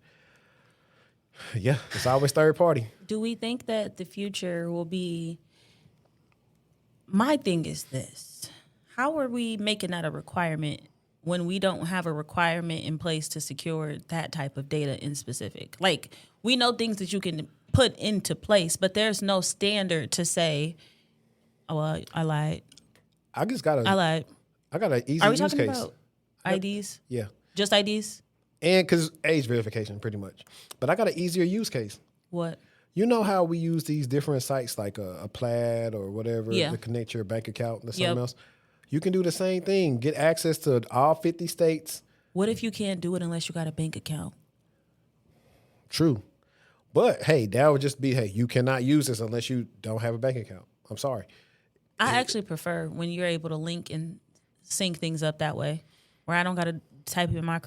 Yeah, it's always third party. Do we think that the future will be? My thing is this: how are we making that a requirement when we don't have a requirement in place to secure that type of data in specific? Like, we know things that you can put into place, but there's no standard to say, "Oh, well, I lied." I got an easy Are we use talking case. about IDs? Yeah. Just IDs? And because age verification, pretty much. But I got an easier use case. What? You know how we use these different sites like a Plaid or whatever to connect your bank account to something else? You can do the same thing. Get access to all 50 states. What if you can't do it unless you got a bank account? True. But, hey, that would just be, hey, you cannot use this unless you don't have a bank account. I'm sorry. I actually prefer when you're able to link and sync things up that way, where I don't got to type in my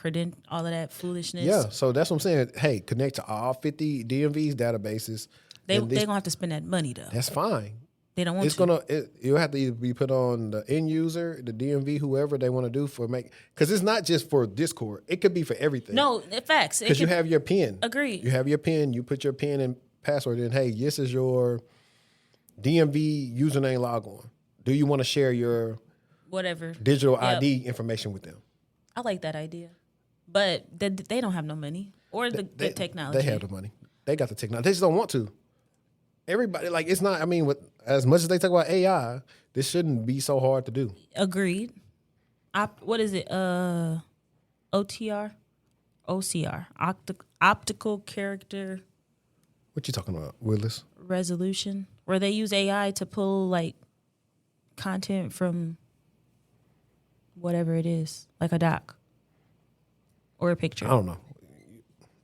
all of that foolishness. Yeah, so that's what I'm saying. Hey, connect to all 50 DMV's databases. They're going to have to spend that money, though. That's fine. They don't want to. You'll have to either be put on the end user, the DMV, whoever they want to do because it's not just for Discord. It could be for everything. No, facts. Because you have your PIN. Agreed. You have your PIN. You put your PIN and password in. Hey, this is your DMV username log on. Do you want to share your whatever digital ID information with them? I like that idea. But they don't have no money or the technology. They have the money. They got the technology. They just don't want to. Everybody, like, it's not, I mean, with as much as they talk about AI, this shouldn't be so hard to do. Agreed. What is it? OTR? OCR. Optical character. What you talking about, Willis? Resolution. Where they use AI to pull, like, content from whatever it is, like a doc or a picture. I don't know.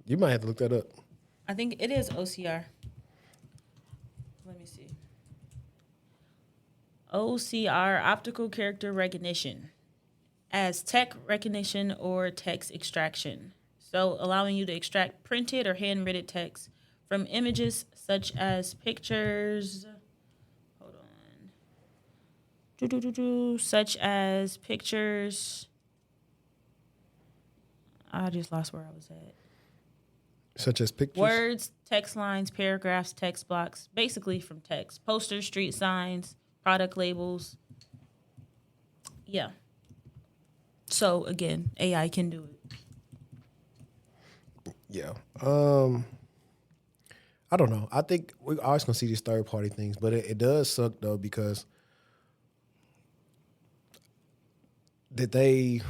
You might have to look that up. I think it is OCR. Let me see. OCR, optical character recognition, as text recognition or text extraction. So allowing you to extract printed or handwritten text from images such as pictures. Hold on. Such as pictures. I just lost where I was at. Such as pictures? Words, text lines, paragraphs, text blocks, basically from text. Posters, street signs, product labels. Yeah. So, again, AI can do it. Yeah. I don't know. I think we're always going to see these third-party things, but it does suck, though, because how did they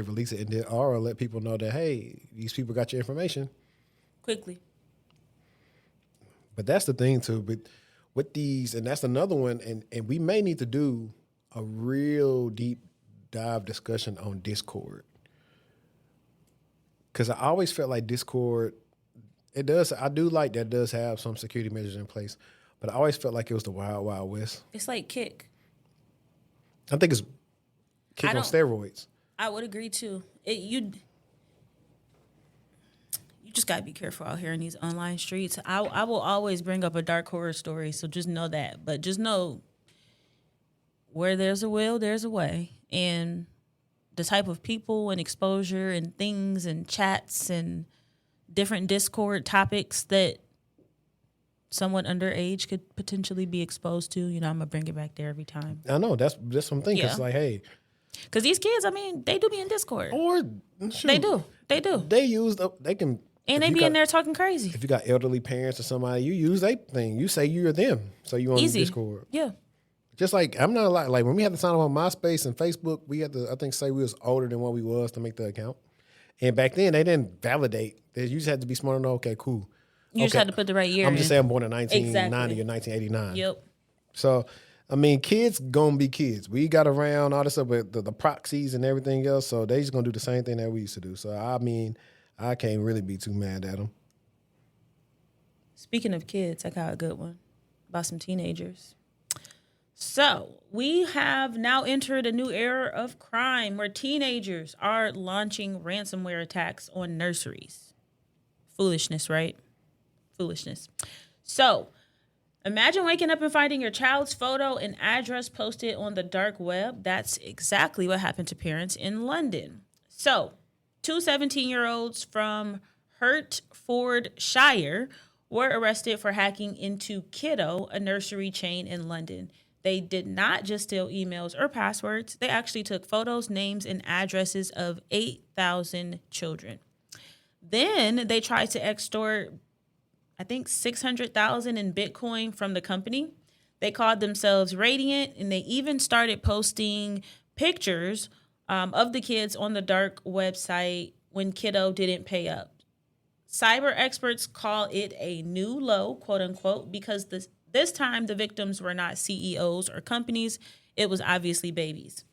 release it? And did Aura let people know that, hey, these people got your information? Quickly. But that's the thing, too. But with these, and that's another one, and we may need to do a real deep dive discussion on Discord. Because I always felt like Discord, I do like that it does have some security measures in place, but I always felt like it was the wild, wild west. It's like Kick. I think it's Kick on steroids. I would agree, too. You just got to be careful out here in these online streets. I will always bring up a dark horror story, so just know that. But just know, where there's a will, there's a way. And the type of people and exposure and things and chats and different Discord topics that someone underage could potentially be exposed to, I'm going to bring it back there every time. I know. That's what I'm thinking. Yeah. It's like, hey. Because these kids, they do be in Discord. Or, shoot, They do. They can. And they be in there talking crazy. If you got elderly parents or somebody, you use their thing. You say you're them. So you on Discord. Yeah. Just like, I'm not like when we had to sign up on MySpace and Facebook, we had to, I think, say we was older than what we was to make the account. And back then, they didn't validate. You just had to be smart enough. Okay, cool. You just had to put the right year I'm in. just saying I'm born in 1990 Exactly. or 1989. Yep. So, kids gonna be kids. We got around all this stuff with the proxies and everything else, so they just gonna do the same thing that we used to do. So, I can't really be too mad at them. Speaking of kids, I got a good one about some teenagers. So we have now entered a new era of crime where teenagers are launching ransomware attacks on nurseries. Foolishness, right? Foolishness. So imagine waking up and finding your child's photo and address posted on the dark web. That's exactly what happened to parents in London. So 2 17-year-olds from Hertfordshire were arrested for hacking into Kiddo, a nursery chain in London. They did not just steal emails or passwords. They actually took photos, names, and addresses of 8,000 children. Then they tried to extort, I think, 600,000 in Bitcoin from the company. They called themselves Radiant, and they even started posting pictures of the kids on the dark website when Kiddo didn't pay up. Cyber experts call it a new low, quote unquote, because this time the victims were not CEOs or companies. It was obviously babies.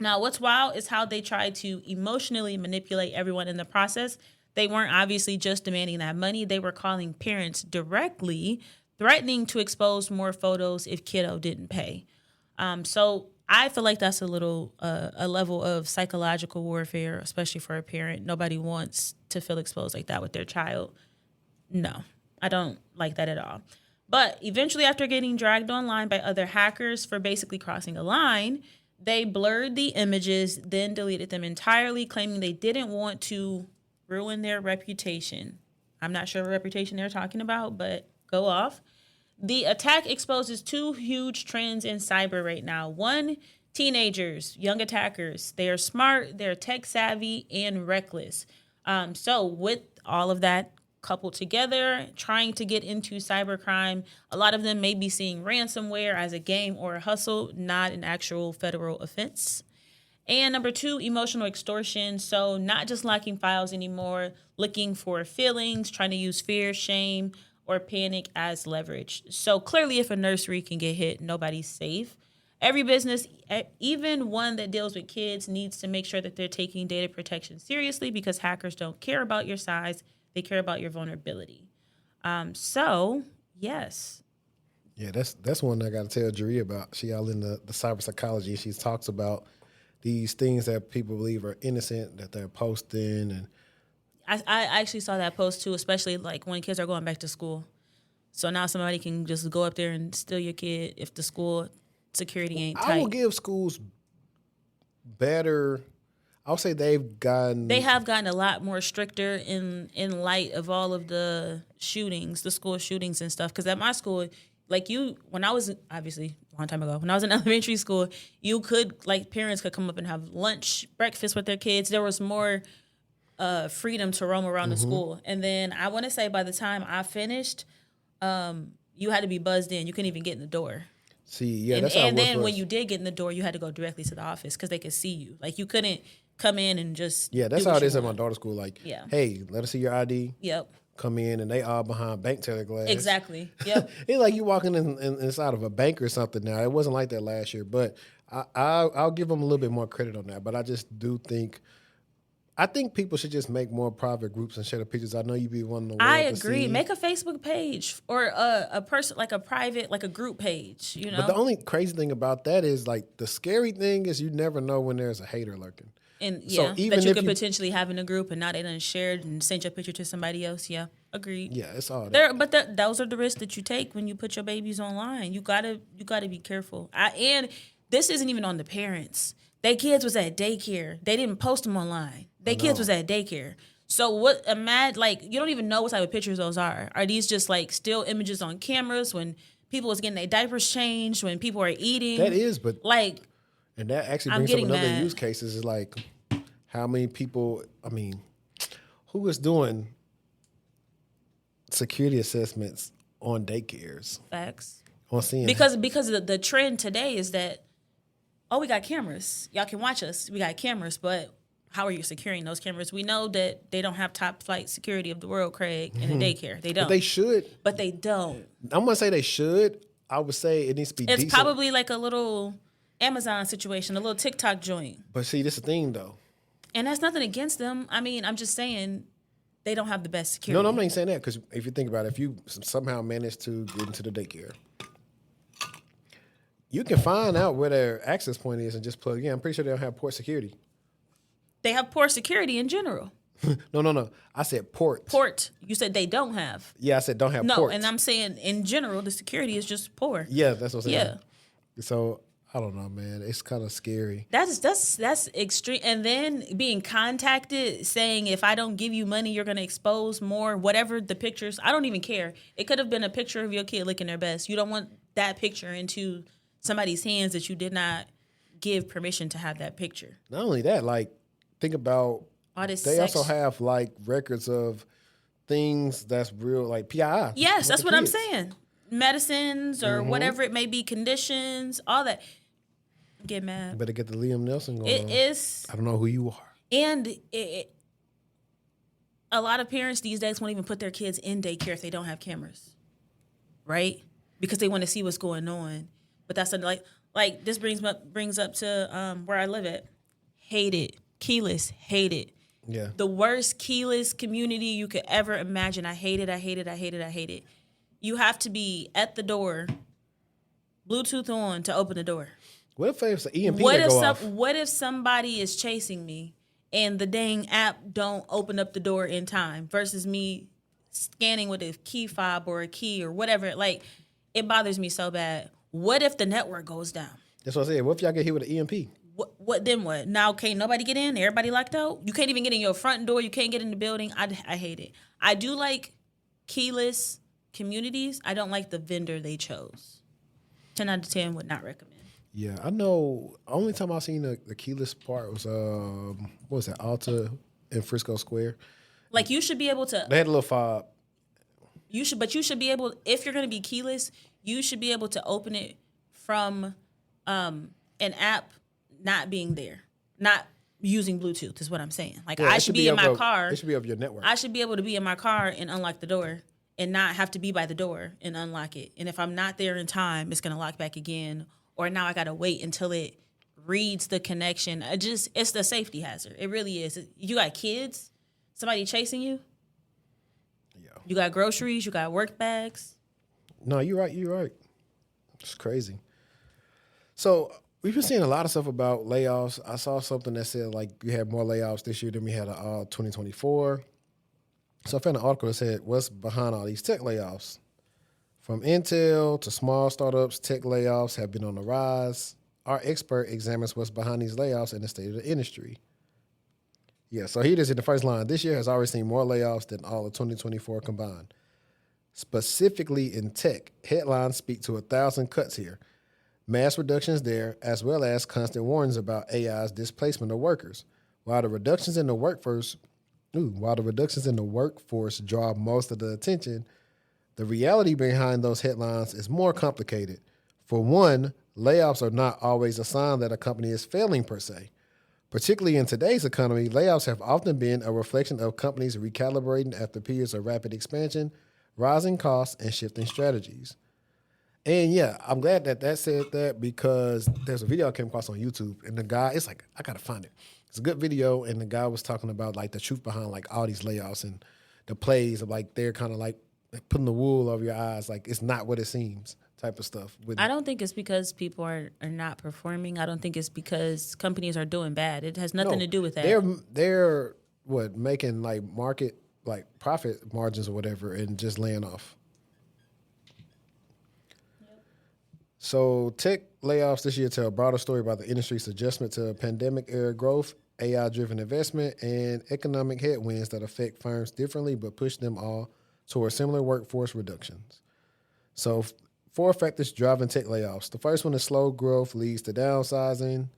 Now, what's wild is how they tried to emotionally manipulate everyone in the process. They weren't obviously just demanding that money. They were calling parents directly, threatening to expose more photos if Kiddo didn't pay. So I feel like that's a level of psychological warfare, especially for a parent. Nobody wants to feel exposed like that with their child. No, I don't like that at all. But eventually, after getting dragged online by other hackers for basically crossing a line, they blurred the images, then deleted them entirely, claiming they didn't want to ruin their reputation. I'm not sure what reputation they're talking about, but go off. The attack exposes 2 huge trends in cyber right now. One, teenagers, young attackers. They are smart, they're tech savvy, and reckless. So with all of that coupled together, trying to get into cybercrime, a lot of them may be seeing ransomware as a game or a hustle, not an actual federal offense. And number 2, emotional extortion. So not just locking files anymore, looking for feelings, trying to use fear, shame, or panic as leverage. So clearly, if a nursery can get hit, nobody's safe. Every business, even one that deals with kids, needs to make sure that they're taking data protection seriously, because hackers don't care about your size. They care about your vulnerability. So, yes. Yeah, that's one I got to tell Jeree about. She all in the cyber psychology. She talks about these things that people believe are innocent that they're posting. And I actually saw that post too, especially like when kids are going back to school. So now somebody can just go up there and steal your kid if the school security ain't tight. I will give schools better. I'll say they have gotten a lot more stricter in light of all of the shootings, the school shootings and stuff. Because at my school, when I was, obviously a long time ago, when I was in elementary school, you could, parents could come up and have lunch, breakfast with their kids. There was more freedom to roam around the school. And then I want to say by the time I finished, you had to be buzzed in. You couldn't even get in the door. See, yeah, and, that's how it and was then for when us. you did get in the door, you had to go directly to the office because they could see you. You couldn't come in and just that's do how what it is you at my want. daughter's school. Yeah. Hey, let us see your ID. Yep. Come in, and they all behind bank teller glass. Exactly. Yep. It's like you walking inside of a bank or something now. It wasn't like that last year, but I'll give them a little bit more credit on that. But I just do think, people should just make more private groups and share the pictures. I know you be wanting the world I to agree. see. Make a Facebook page or a person, a private, a group page, you know? But the only crazy thing about that is, the scary thing is you never know when there's a hater lurking. And So even that you if could you- potentially have in a group and now they done shared and sent your picture to somebody else. Yeah, agreed. Yeah, it's all that. But those are the risks that you take when you put your babies online. You gotta be careful. And this isn't even on the parents. Their kids was at daycare. They didn't post them online. Their kids was at daycare. So what? You don't even know what type of pictures those are. Are these just still images on cameras when people was getting their diapers changed, when people are eating? That is, but and that actually I'm brings up getting another mad. use cases is how many people, who is doing security assessments on daycares? Facts. On seeing Because the trend today is that, we got cameras. Y'all can watch us. We got cameras, but how are you securing those cameras? We know that they don't have top flight security of the world, Craig, in a daycare. They don't. But they should. But they don't. I'm going to say they should. I would say it needs to be It's decent. probably like a little Amazon situation, a little TikTok joint. But see, this is the thing, though. And that's nothing against them. I'm just saying, they don't have the best security. No, I'm not even saying that because if you think about it, if you somehow manage to get into the daycare, you can find out where their access point is and just plug in. I'm pretty sure they don't have port security. They have poor security in general. No. I said port. Port. You said they don't have. Yeah, I said don't have No, port. and I'm saying in general, the security is just poor. Yeah, that's what I'm saying. Yeah. So I don't know, man. It's kind of scary. That's extreme. And then being contacted saying if I don't give you money, you're gonna expose more. Whatever the pictures, I don't even care. It could have been a picture of your kid looking their best. You don't want that picture into somebody's hands that you did not give permission to have that picture. Not only that, like think about All this they sex. also have like records of things that's real, like PII. Yes, that's the what I'm kids. saying. Medicines or whatever it may be, conditions, all that. Get mad. Better get the Liam Nelson going It on. is, I don't know who you are. and a lot of parents these days won't even put their kids in daycare if they don't have cameras, right? Because they want to see what's going on. But that's like this brings up to where I live at. Hate it. Keyless. Hate it. Yeah. The worst keyless community you could ever imagine. I hate it. I hate it. I hate it. I hate it. You have to be at the door, Bluetooth on to open the door. What if it's an EMP What that if go off? what if somebody is chasing me and the dang app don't open up the door in time versus me scanning with a key fob or a key or whatever? Like, it bothers me so bad. What if the network goes down? That's what I said. What if y'all get hit with an EMP? What then what? Now can't nobody get in? Everybody locked out? You can't even get in your front door. You can't get in the building. I hate it. I do like keyless communities. I don't like the vendor they chose. 10 out of 10 would not recommend. Yeah, I know. Only time I seen the keyless part was what was that? Alta in Frisco Square. Like, you should be able to. They had a little fob. You should be able. If you're going to be keyless, you should be able to open it from an app not being there, not using Bluetooth. Is what I'm saying. Like, Yeah, I it should be in my car. It should be of your network. I should be able to be in my car and unlock the door and not have to be by the door and unlock it. And if I'm not there in time, it's going to lock back again. Or now I got to wait until it reads the connection. It's the safety hazard. It really is. You got kids, somebody chasing you. Yeah. You got groceries, you got work bags. No, you're right. You're right. It's crazy. So we've been seeing a lot of stuff about layoffs. I saw something that said like we had more layoffs this year than we had 2024. So I found an article that said what's behind all these tech layoffs. From Intel to small startups, tech layoffs have been on the rise. Our expert examines what's behind these layoffs and the state of the industry. Yeah, so here it is in the first line. This year has already seen more layoffs than all of 2024 combined. Specifically in tech, headlines speak to 1,000 cuts here. Mass reductions there, as well as constant warnings about AI's displacement of workers. While the reductions in the workforce draw most of the attention, the reality behind those headlines is more complicated. For one, layoffs are not always a sign that a company is failing per se. Particularly in today's economy, layoffs have often been a reflection of companies recalibrating after periods of rapid expansion, rising costs, and shifting strategies. And yeah, I'm glad that said that because there's a video I came across on YouTube, and the guy, it's like, I gotta find it. It's a good video, and the guy was talking about like the truth behind like all these layoffs and the plays of like they're kind of like putting the wool over your eyes, like it's not what it seems type of stuff. I don't think it's because people are not performing. I don't think it's because companies are doing bad. It has nothing to do with that. They're making like market like profit margins or whatever and just laying off. Yep. So tech layoffs this year tell a broader story about the industry's adjustment to pandemic era growth, AI-driven investment, and economic headwinds that affect firms differently but push them all toward similar workforce reductions. So 4 factors driving tech layoffs. The first one is slow growth leads to downsizing.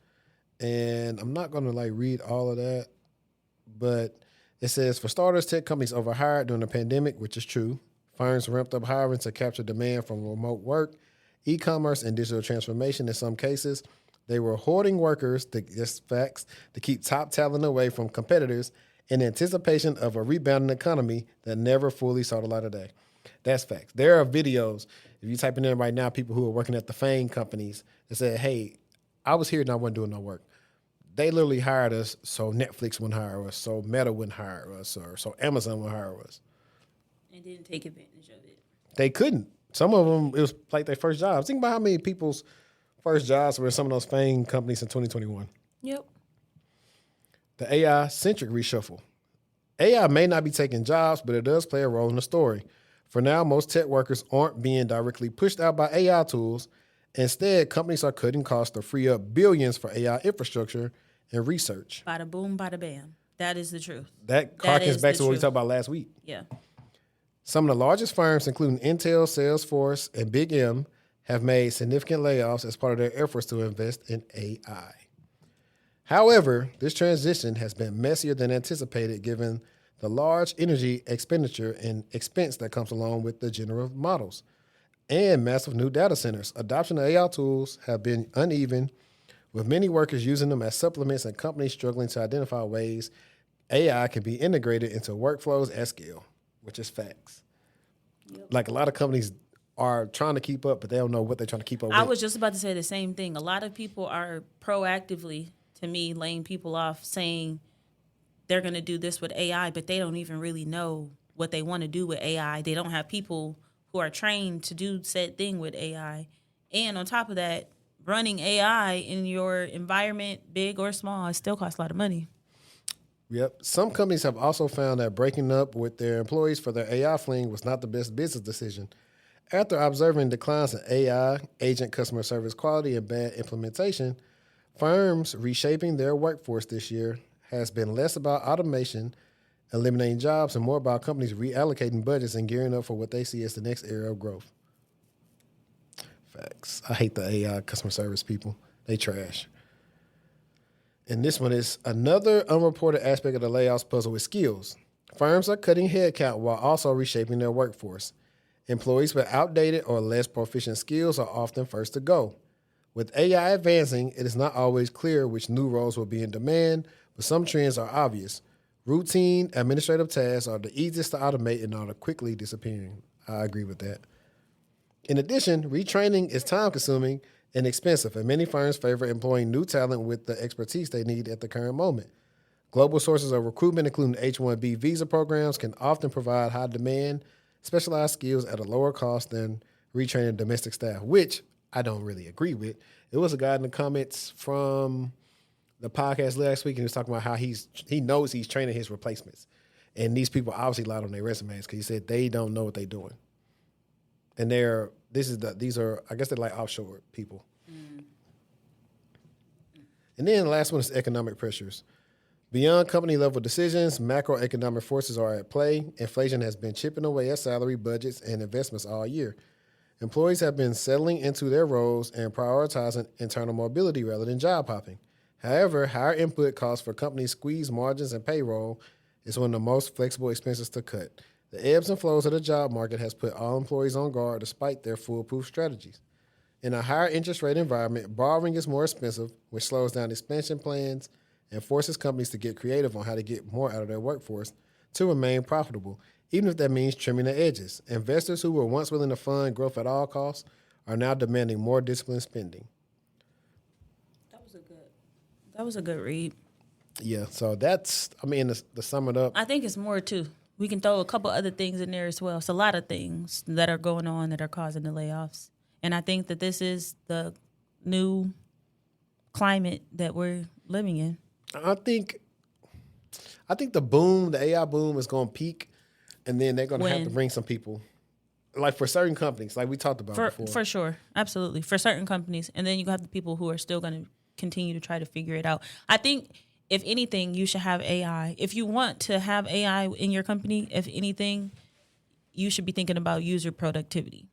And I'm not going to like read all of that, but it says, for starters, tech companies overhired during the pandemic, which is true. Firms ramped up hiring to capture demand from remote work, e-commerce, and digital transformation in some cases. They were hoarding workers, facts, to keep top talent away from competitors in anticipation of a rebounding economy that never fully saw the light of day. That's facts. There are videos, if you type in there right now, people who are working at the FANG companies that said, hey, I was here and I wasn't doing no work. they literally hired us so Netflix wouldn't hire us, so Meta wouldn't hire us, or so Amazon would hire us. And didn't take advantage of it. They couldn't. Some of them, it was like their first jobs. Think about how many people's first jobs were in some of those famed companies in 2021. Yep. The AI-centric reshuffle. AI may not be taking jobs, but it does play a role in the story. For now, most tech workers aren't being directly pushed out by AI tools. Instead, companies are cutting costs to free up billions for AI infrastructure and research. Bada boom, bada bam. That is the truth. That harkens back to what we talked about last week. Yeah. Some of the largest firms, including Intel, Salesforce, and Big M, have made significant layoffs as part of their efforts to invest in AI. However, this transition has been messier than anticipated given the large energy expenditure and expense that comes along with the generative models and massive new data centers. Adoption of AI tools have been uneven, with many workers using them as supplements and companies struggling to identify ways AI can be integrated into workflows at scale, which is facts. Yep. Like a lot of companies are trying to keep up, but they don't know what they're trying to keep up with. I was just about to say the same thing. A lot of people are proactively, to me, laying people off, saying they're going to do this with AI, but they don't even really know what they want to do with AI. They don't have people who are trained to do said thing with AI. And on top of that, running AI in your environment, big or small, it still costs a lot of money. Yep. Some companies have also found that breaking up with their employees for their AI fling was not the best business decision. After observing declines in AI, agent customer service quality, and bad implementation, firms reshaping their workforce this year has been less about automation, eliminating jobs, and more about companies reallocating budgets and gearing up for what they see as the next era of growth. Facts. I hate the AI customer service people. They trash. And this one is another unreported aspect of the layoffs puzzle with skills. Firms are cutting headcount while also reshaping their workforce. Employees with outdated or less proficient skills are often first to go. With AI advancing, it is not always clear which new roles will be in demand, but some trends are obvious. Routine administrative tasks are the easiest to automate and are quickly disappearing. I agree with that. In addition, retraining is time-consuming and expensive, and many firms favor employing new talent with the expertise they need at the current moment. Global sources of recruitment, including H-1B visa programs, can often provide high-demand, specialized skills at a lower cost than retraining domestic staff, which I don't really agree with. It was a guy in the comments from the podcast last week, and he was talking about how he knows he's training his replacements. And these people obviously lied on their resumes because he said they don't know what they're doing. And these are I guess they're like offshore people. Mm. And then the last one is economic pressures. Beyond company level decisions, macroeconomic forces are at play. Inflation has been chipping away at salary budgets and investments all year. Employees have been settling into their roles and prioritizing internal mobility rather than job hopping. However, higher input costs for companies squeeze margins and payroll is one of the most flexible expenses to cut. The ebbs and flows of the job market has put all employees on guard despite their foolproof strategies. In a higher interest rate environment, borrowing is more expensive, which slows down expansion plans and forces companies to get creative on how to get more out of their workforce to remain profitable, even if that means trimming the edges. Investors who were once willing to fund growth at all costs are now demanding more disciplined spending. That was a good read. Yeah, so that's, to sum it up. I think it's more, too. We can throw a couple other things in there as well. It's a lot of things that are going on that are causing the layoffs. And I think that this is the new climate that we're living in. I think the AI boom is going to peak, and then they're going to have to bring some people. Like for certain companies, like we talked about before. For sure. Absolutely. For certain companies. And then you have the people who are still going to continue to try to figure it out. I think, if anything, you should have AI. If you want to have AI in your company, if anything, you should be thinking about user productivity.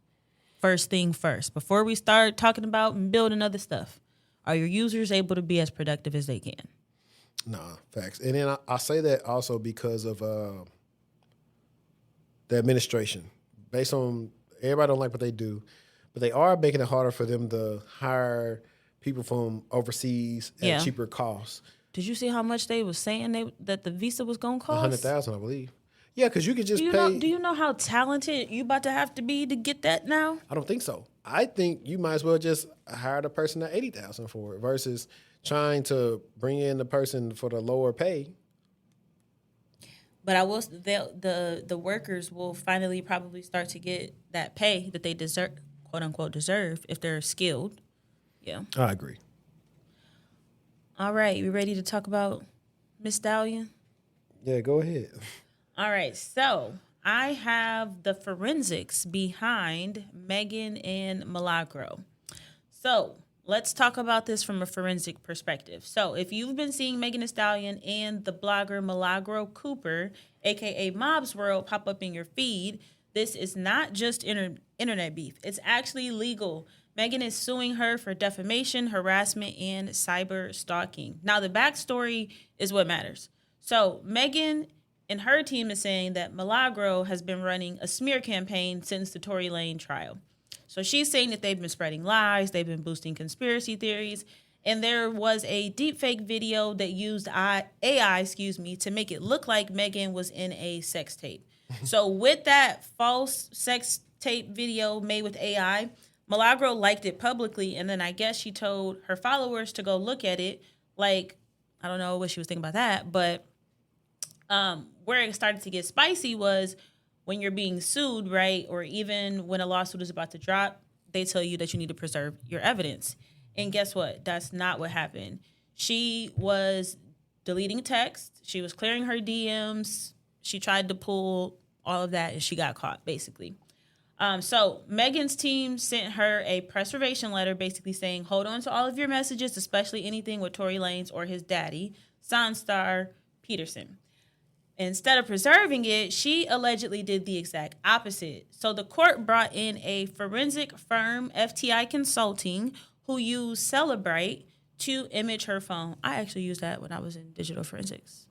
First thing first. Before we start talking about and building other stuff, are your users able to be as productive as they can? Nah, facts. And then I say that also because of the administration. Based on, everybody don't like what they do, but they are making it harder for them to hire people from overseas at cheaper costs. Did you see how much they was saying that the visa was going to cost? $100,000, I believe. Yeah, because you could just pay. Do you know how talented you about to have to be to get that now? I don't think so. I think you might as well just hire the person at $80,000 for it versus trying to bring in the person for the lower pay. But I will. The workers will finally probably start to get that pay that they deserve, quote unquote, deserve if they're skilled. Yeah. I agree. All right, you ready to talk about Miss Stallion? Yeah, go ahead. All right, so I have the forensics behind Megan and Milagro. So let's talk about this from a forensic perspective. So if you've been seeing Megan Thee Stallion and the blogger Milagro Cooper, aka Mob's World, pop up in your feed, this is not just internet beef. It's actually legal. Megan is suing her for defamation, harassment, and cyber stalking. Now, the backstory is what matters. So Megan and her team is saying that Milagro has been running a smear campaign since the Tory Lane trial. So she's saying that they've been spreading lies, they've been boosting conspiracy theories, and there was a deepfake video that used AI, to make it look like Megan was in a sex tape. So with that false sex tape video made with AI, Milagro liked it publicly, and then I guess she told her followers to go look at it. Like, I don't know what she was thinking about that, but where it started to get spicy was when you're being sued, right? Or even when a lawsuit is about to drop, they tell you that you need to preserve your evidence. And guess what? That's not what happened. She was deleting text. She was clearing her DMs. She tried to pull all of that, and she got caught, basically. So Megan's team sent her a preservation letter basically saying, hold on to all of your messages, especially anything with Tory Lanez or his daddy, Sonstar Peterson. Instead of preserving it, she allegedly did the exact opposite. So the court brought in a forensic firm, FTI Consulting, who used Celebrite to image her phone. I actually used that when I was in digital forensics.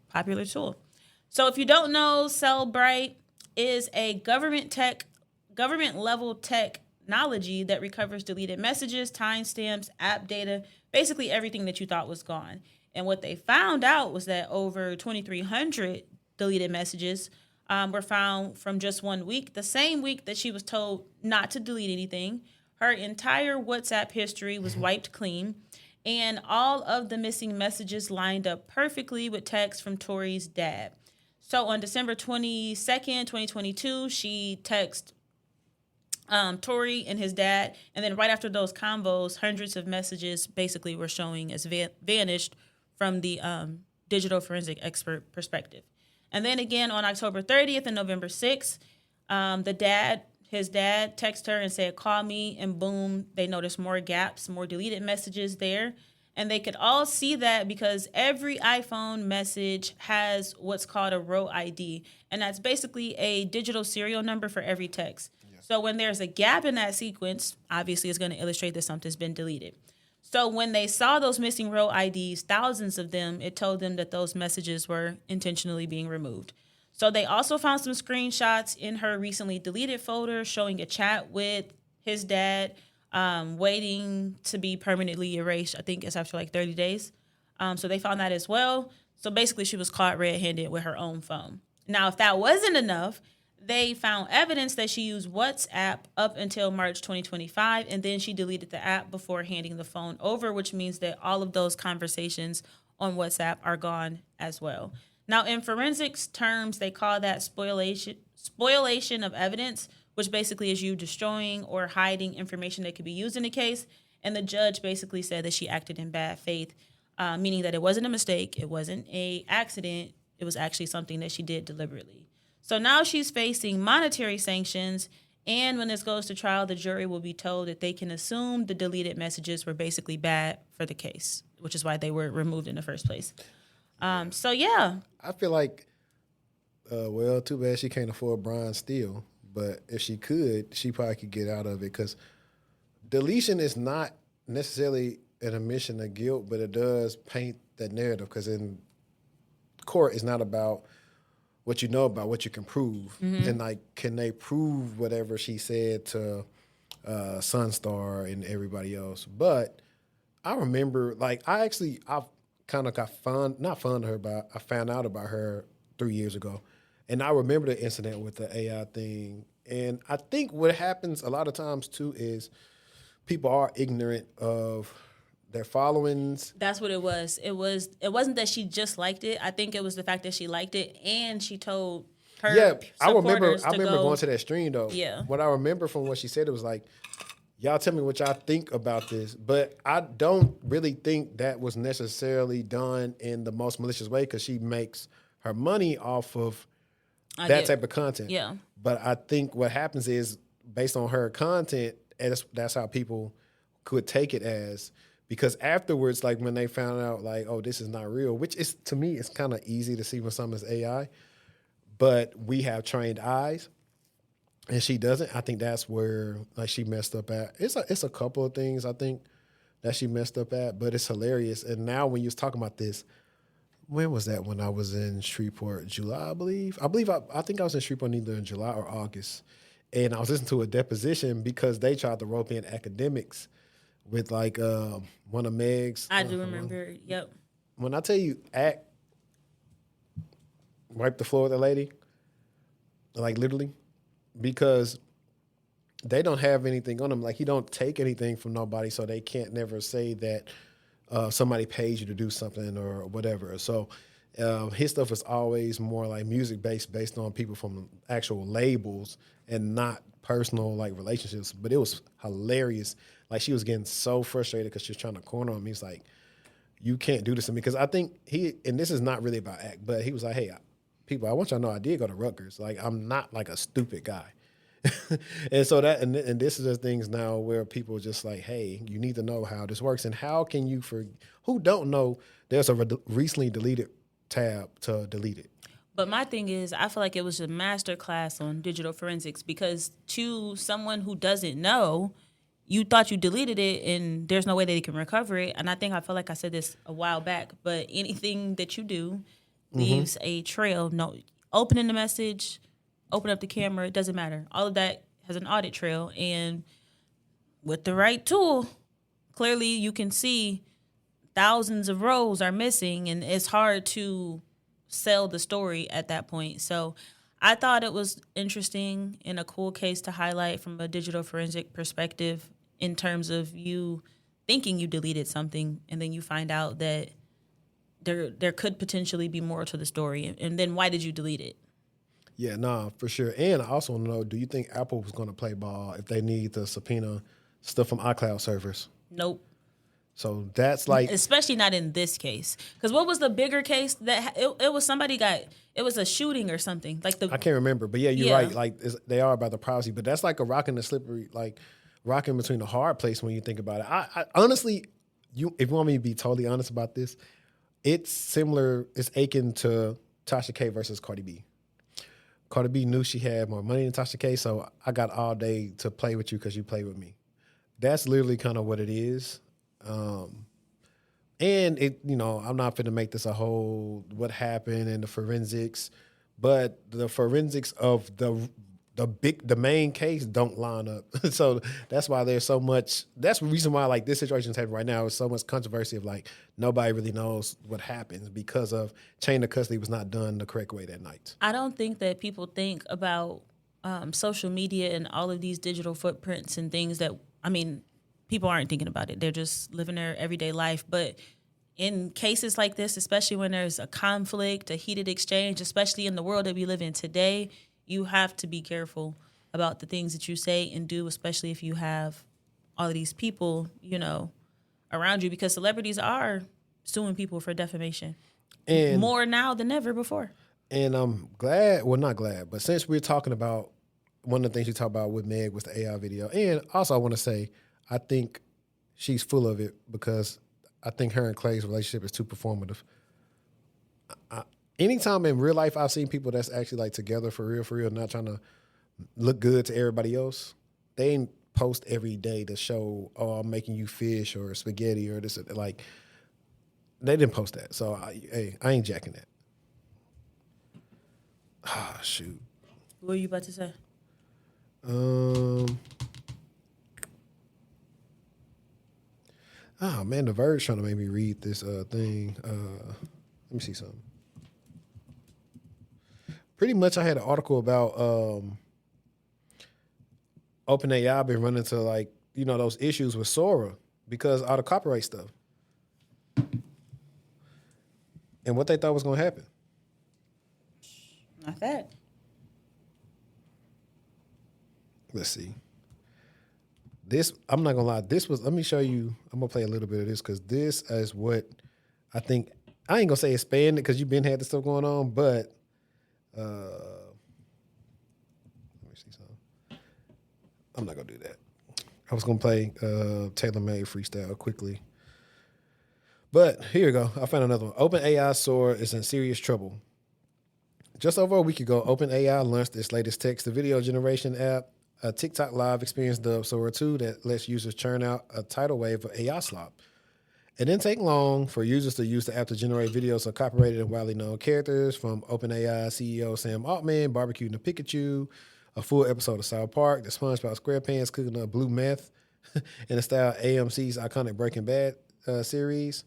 Popular tool. So if you don't know, Celebrite is a government level technology that recovers deleted messages, timestamps, app data, basically everything that you thought was gone. And what they found out was that over 2,300 deleted messages were found from just 1 week, the same week that she was told not to delete anything. Her entire WhatsApp history was wiped clean, and all of the missing messages lined up perfectly with texts from Tori's dad. So on December 22nd, 2022, she texted Tory and his dad, and then right after those convos, hundreds of messages basically were showing as vanished from the digital forensic expert perspective. And then again on October 30th and November 6th, his dad texted her and said, call me, and boom, they noticed more gaps, more deleted messages there. And they could all see that because every iPhone message has what's called a row ID, and that's basically a digital serial number for every text. So when there's a gap in that sequence, obviously it's going to illustrate that something's been deleted. So when they saw those missing row IDs, thousands of them, it told them that those messages were intentionally being removed. So they also found some screenshots in her recently deleted folder showing a chat with his dad waiting to be permanently erased. I think it's after like 30 days. So they found that as well. So basically she was caught red-handed with her own phone. Now, if that wasn't enough, they found evidence that she used WhatsApp up until March 2025, and then she deleted the app before handing the phone over, which means that all of those conversations on WhatsApp are gone as well. Now, in forensics terms, they call that spoliation of evidence, which basically is you destroying or hiding information that could be used in a case. And the judge basically said that she acted in bad faith, meaning that it wasn't a mistake, it wasn't an accident, it was actually something that she did deliberately. So now she's facing monetary sanctions, and when this goes to trial, the jury will be told that they can assume the deleted messages were basically bad for the case, which is why they were removed in the first place. So, yeah. I feel like, well, too bad she can't afford Brian Steele, but if she could, she probably could get out of it, because deletion is not necessarily an admission of guilt, but it does paint that narrative, because in court, it's not about what you know about what you can prove. Mm-hmm. And like, can they prove whatever she said to Sunstar and everybody else? But I remember, like, I kind of got not fond of her, but I found out about her 3 years ago. And I remember the incident with the AI thing. And I think what happens a lot of times too is people are ignorant of their followings. That's what it was. It wasn't that she just liked it. I think it was the fact that she liked it, and she told her I remember supporters to go, going to that stream though. Yeah. What I remember from what she said, it was like, y'all tell me what y'all think about this. But I don't really think that was necessarily done in the most malicious way because she makes her money off of that type of content. Yeah. But I think what happens is based on her content, and that's how people could take it as. Because afterwards, like when they found out, like, oh, this is not real, which is, to me, it's kind of easy to see when something's AI. But we have trained eyes, and she doesn't. I think that's where like she messed up at. It's a couple of things I think that she messed up at, but it's hilarious. And now when you was talking about this, when was that? When I was in Shreveport, July, I believe. I think I was in Shreveport either in July or August, and I was listening to a deposition because they tried to rope in academics with like one of Meg's. I do remember. Yep. When I tell you, act wipe the floor with the lady, like literally, because they don't have anything on them. Like he don't take anything from nobody, so they can't never say that somebody pays you to do something or whatever. So his stuff is always more like music based on people from actual labels and not personal like relationships. But it was hilarious. Like she was getting so frustrated because she was trying to corner him. He's like, "You can't do this to me," because I think and this is not really about act, but he was like, "Hey, people, I want y'all to know I did go to Rutgers. Like I'm not like a stupid guy." And so and this is the things now where people are just like, hey, you need to know how this works. And how can you, for who don't know, there's a recently deleted tab to delete it. But my thing is, I feel like it was a master class on digital forensics because to someone who doesn't know, you thought you deleted it and there's no way that they can recover it. And I feel like I said this a while back, but anything that you do leaves a trail. No, opening the message, open up the camera, it doesn't matter. All of that has an audit trail. And with the right tool, clearly you can see thousands of rows are missing and it's hard to sell the story at that point. So I thought it was interesting and a cool case to highlight from a digital forensic perspective in terms of you thinking you deleted something and then you find out that there could potentially be more to the story. And then why did you delete it? Yeah, nah, for sure. And I also want to know, do you think Apple was going to play ball if they need to subpoena stuff from iCloud servers? Nope. So that's like... Especially not in this case. Because what was the bigger case? That it was it was a shooting or something. Like I can't remember. But yeah, you're right. Like they are about the privacy. But that's like a rock in the slippery, like rocking between the hard place when you think about it. I honestly, if you want me to be totally honest about this, it's similar, it's akin to Tasha K versus Cardi B. Cardi B knew she had more money than Tasha K, so I got all day to play with you because you play with me. That's literally kind of what it is. And it, I'm not finna make this a whole what happened in the forensics, but the forensics of the main case don't line up. So that's why there's so much. That's the reason why like this situation is happening right now is so much controversy of like nobody really knows what happens because of chain of custody was not done the correct way that night. I don't think that people think about social media and all of these digital footprints and things that, people aren't thinking about it. They're just living their everyday life. But in cases like this, especially when there's a conflict, a heated exchange, especially in the world that we live in today, you have to be careful about the things that you say and do, especially if you have all of these people, around you, because celebrities are suing people for defamation. And more now than ever before. And I'm glad, well, not glad, but since we're talking about one of the things you talked about with Meg was the AI video. And also I want to say, I think she's full of it because I think her and Clay's relationship is too performative. Anytime in real life I've seen people that's actually like together for real, not trying to look good to everybody else, they ain't post every day to show, oh, I'm making you fish or spaghetti or this. Like, they didn't post that. So, I ain't jacking that. Ah, shoot. What were you about to say? Oh, man, The Verge trying to make me read this thing. Let me see something. Pretty much I had an article about OpenAI been running into like, those issues with Sora because all the copyright stuff. And what they thought was going to happen. Not that. Let's see. This, I'm not going to lie. This was, let me show you. I'm going to play a little bit of this because this is what I think. I ain't going to say expand it because you've been had this stuff going on, but let me see something. I'm not going to do that. I was going to play tailor-made freestyle quickly. But here you go. I found another one. OpenAI SOAR is in serious trouble. Just over a week ago, OpenAI launched its latest text-to-video generation app, a TikTok live experience dubbed SOAR 2 that lets users churn out a tidal wave of AI slop. It didn't take long for users to use the app to generate videos of copyrighted and widely known characters, from OpenAI CEO Sam Altman barbecuing a Pikachu, a full episode of South Park, the SpongeBob SquarePants cooking up blue meth in the style AMC's iconic Breaking Bad series.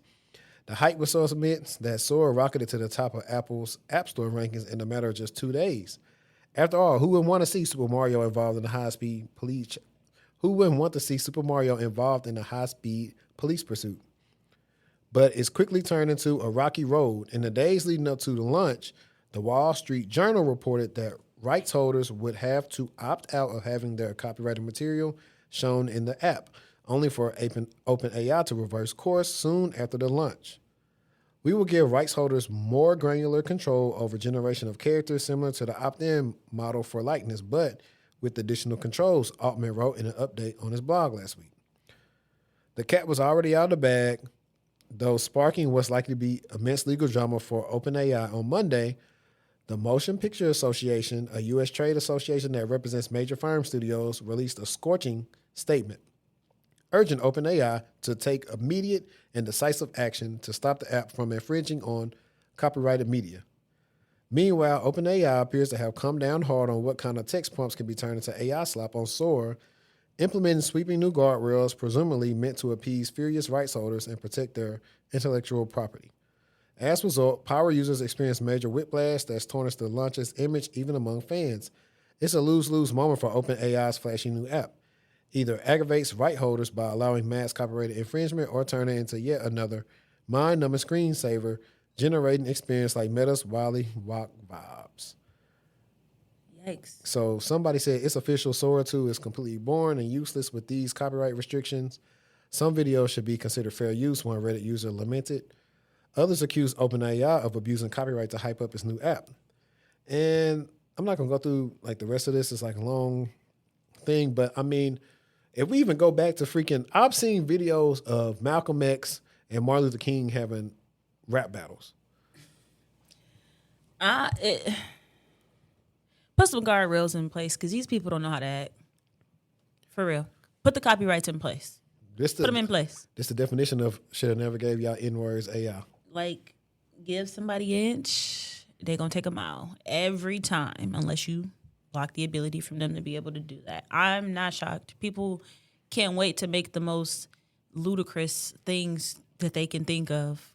The hype was so immense that SOAR rocketed to the top of Apple's App Store rankings in a matter of just 2 days. After all, who wouldn't want to see Super Mario involved in a high-speed police? Who wouldn't want to see Super Mario involved in a high-speed police pursuit? But it's quickly turned into a rocky road. In the days leading up to the launch, the Wall Street Journal reported that rights holders would have to opt out of having their copyrighted material shown in the app, only for OpenAI to reverse course soon after the launch. We will give rights holders more granular control over generation of characters similar to the opt-in model for likeness, but with additional controls, Altman wrote in an update on his blog last week. The cat was already out of the bag, though sparking what's likely to be immense legal drama for OpenAI. On Monday, the Motion Picture Association, a U.S. trade association that represents major film studios, released a scorching statement urging OpenAI to take immediate and decisive action to stop the app from infringing on copyrighted media. Meanwhile, OpenAI appears to have come down hard on what kind of text prompts can be turned into AI slop on SOAR, implementing sweeping new guardrails presumably meant to appease furious rights holders and protect their intellectual property. As a result, power users experience major whiplash that's tarnished the launch's image even among fans. It's a lose-lose moment for OpenAI's flashy new app. Either aggravates right holders by allowing mass copyrighted infringement or turn it into yet another mind-numbing screensaver, generating experience like Meta's Wally Walk vibes. Yikes. So somebody said it's official, SOAR 2 is completely boring and useless with these copyright restrictions. Some videos should be considered fair use, one Reddit user lamented. Others accuse OpenAI of abusing copyright to hype up its new app. And I'm not going to go through like the rest of this. It's like a long thing, but I mean, if we even go back to freaking, I've seen videos of Malcolm X and Martin Luther King having rap battles. Put some guardrails in place because these people don't know how to act. For real. Put the copyrights in place. Put them in place. This the definition of should have never gave y'all N-words AI. Like, give somebody an inch, they're going to take a mile every time unless you block the ability from them to be able to do that. I'm not shocked. People can't wait to make the most ludicrous things that they can think of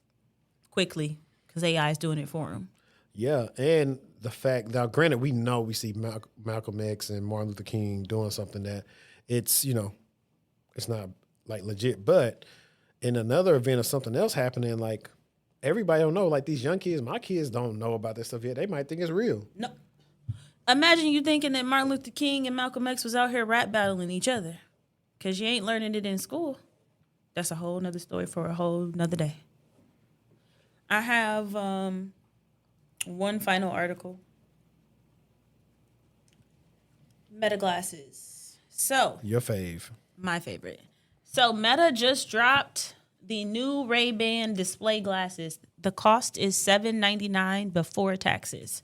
quickly because AI is doing it for them. Yeah, and the fact, now granted, we know we see Malcolm X and Martin Luther King doing something that it's, you know, it's not like legit, but in another event of something else happening, like everybody don't know, like these young kids, my kids don't know about this stuff yet. They might think it's real. No. Imagine you thinking that Martin Luther King and Malcolm X was out here rap battling each other because you ain't learning it in school. That's a whole nother story for a whole nother day. I have one final article. Meta glasses. So. Your fave. My favorite. So Meta just dropped the new Ray-Ban display glasses. The cost is $799 before taxes.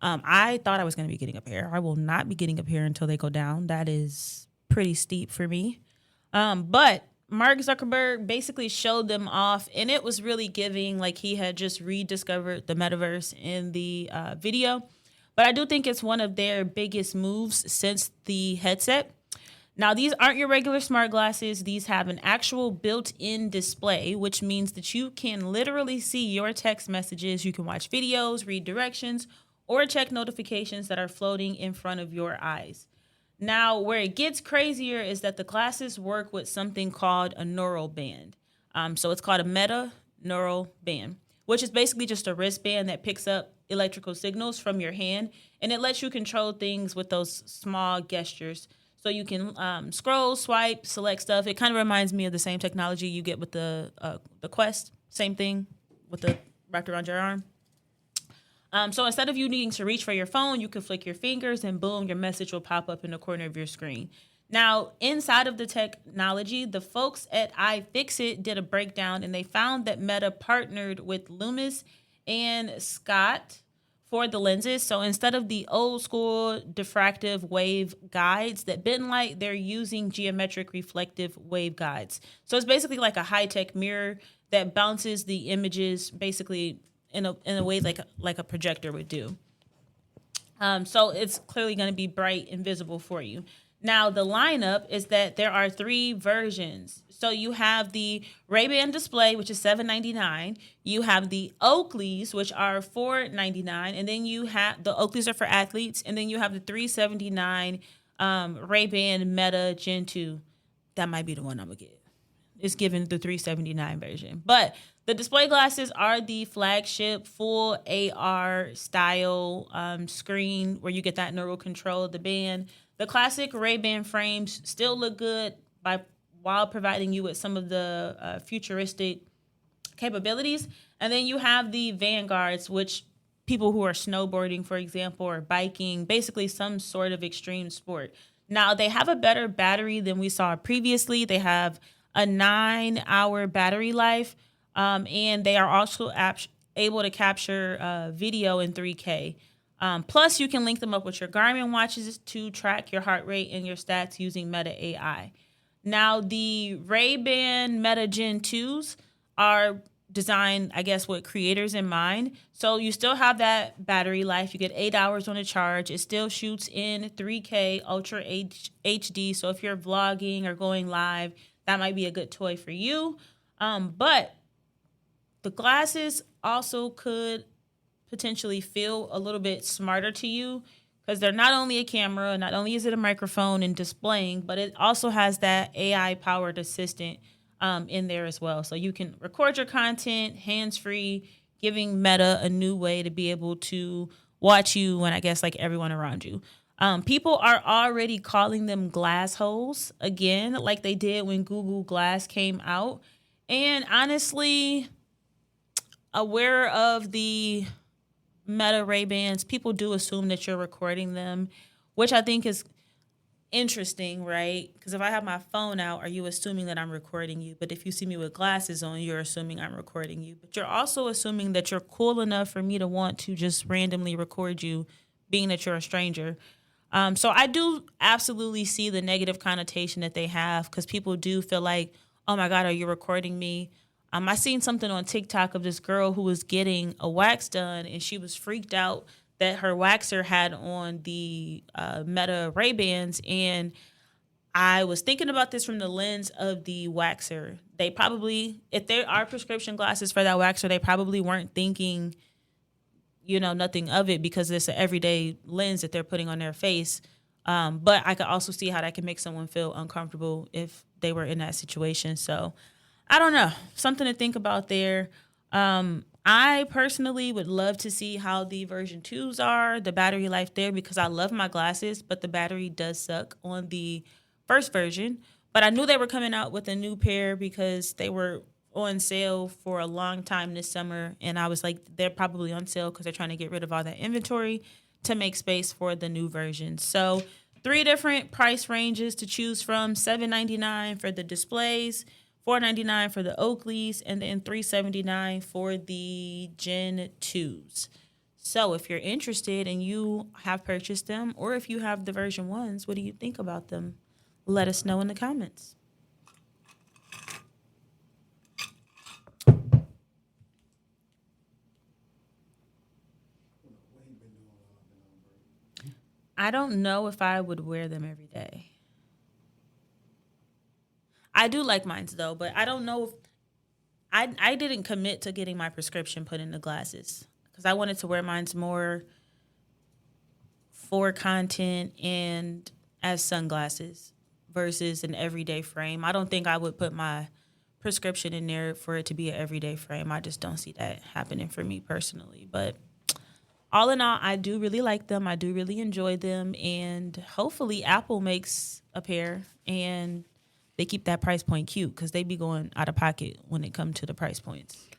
I thought I was going to be getting a pair. I will not be getting a pair until they go down. That is pretty steep for me. But Mark Zuckerberg basically showed them off, and it was really giving like he had just rediscovered the metaverse in the video. But I do think it's one of their biggest moves since the headset. Now, these aren't your regular smart glasses. These have an actual built-in display, which means that you can literally see your text messages. You can watch videos, read directions, or check notifications that are floating in front of your eyes. Now, where it gets crazier is that the glasses work with something called a neural band. So it's called a meta neural band, which is basically just a wristband that picks up electrical signals from your hand, and it lets you control things with those small gestures. So you can scroll, swipe, select stuff. It kind of reminds me of the same technology you get with the Quest. Same thing with the wrapped around your arm. So instead of you needing to reach for your phone, you can flick your fingers and boom, your message will pop up in the corner of your screen. Now, inside of the technology, the folks at iFixit did a breakdown and they found that Meta partnered with Loomis and Scott for the lenses. So instead of the old school diffractive wave guides that Ben Light, they're using geometric reflective wave guides. So it's basically like a high-tech mirror that bounces the images basically in a way like a projector would do. So it's clearly going to be bright and visible for you. Now, the lineup is that there are 3 versions. So you have the Ray-Ban display, which is $799. You have the Oakleys, which are $499. And then you have the Oakleys are for athletes. And then you have the $379 Ray-Ban Meta Gen 2. That might be the one I'm going to get. It's given the $379 version. But the display glasses are the flagship full AR style screen where you get that neural control of the band. The classic Ray-Ban frames still look good while providing you with some of the futuristic capabilities. And then you have the Vanguards, which people who are snowboarding, for example, or biking, basically some sort of extreme sport. Now, they have a better battery than we saw previously. They have a 9-hour battery life, and they are also able to capture video in 3K. Plus, you can link them up with your Garmin watches to track your heart rate and your stats using Meta AI. Now, the Ray-Ban Meta Gen 2s are designed, I guess, with creators in mind. So you still have that battery life. You get 8 hours on a charge. It still shoots in 3K Ultra HD. So if you're vlogging or going live, that might be a good toy for you. But the glasses also could potentially feel a little bit smarter to you because they're not only a camera, not only is it a microphone and displaying, but it also has that AI-powered assistant in there as well. So you can record your content hands-free, giving Meta a new way to be able to watch you and I guess like everyone around you. People are already calling them glass holes again, like they did when Google Glass came out. And honestly, aware of the Meta Ray-Bans, people do assume that you're recording them, which I think is interesting, right? Because if I have my phone out, are you assuming that I'm recording you? But if you see me with glasses on, you're assuming I'm recording you. But you're also assuming that you're cool enough for me to want to just randomly record you, being that you're a stranger. So I do absolutely see the negative connotation that they have because people do feel like, oh my God, are you recording me? I seen something on TikTok of this girl who was getting a wax done and she was freaked out that her waxer had on the Meta Ray-Bans. And I was thinking about this from the lens of the waxer. They probably, if there are prescription glasses for that waxer, they probably weren't thinking, nothing of it because it's an everyday lens that they're putting on their face. But I could also see how that can make someone feel uncomfortable if they were in that situation. So I don't know. Something to think about there. I personally would love to see how the version 2s are, the battery life there, because I love my glasses, but the battery does suck on the first version. But I knew they were coming out with a new pair because they were on sale for a long time this summer. And I was like, they're probably on sale because they're trying to get rid of all that inventory to make space for the new version. So 3 different price ranges to choose from, $799 for the displays, $499 for the Oakleys, and then $379 for the Gen 2s. So if you're interested and you have purchased them, or if you have the version 1s, what do you think about them? Let us know in the comments. I don't know if I would wear them every day. I do like mine though, but I don't know if I didn't commit to getting my prescription put in the glasses because I wanted to wear mine's more for content and as sunglasses versus an everyday frame. I don't think I would put my prescription in there for it to be an everyday frame. I just don't see that happening for me personally. But all in all, I do really like them. I do really enjoy them. And hopefully Apple makes a pair and they keep that price point cute because they be going out of pocket when it comes to the price points.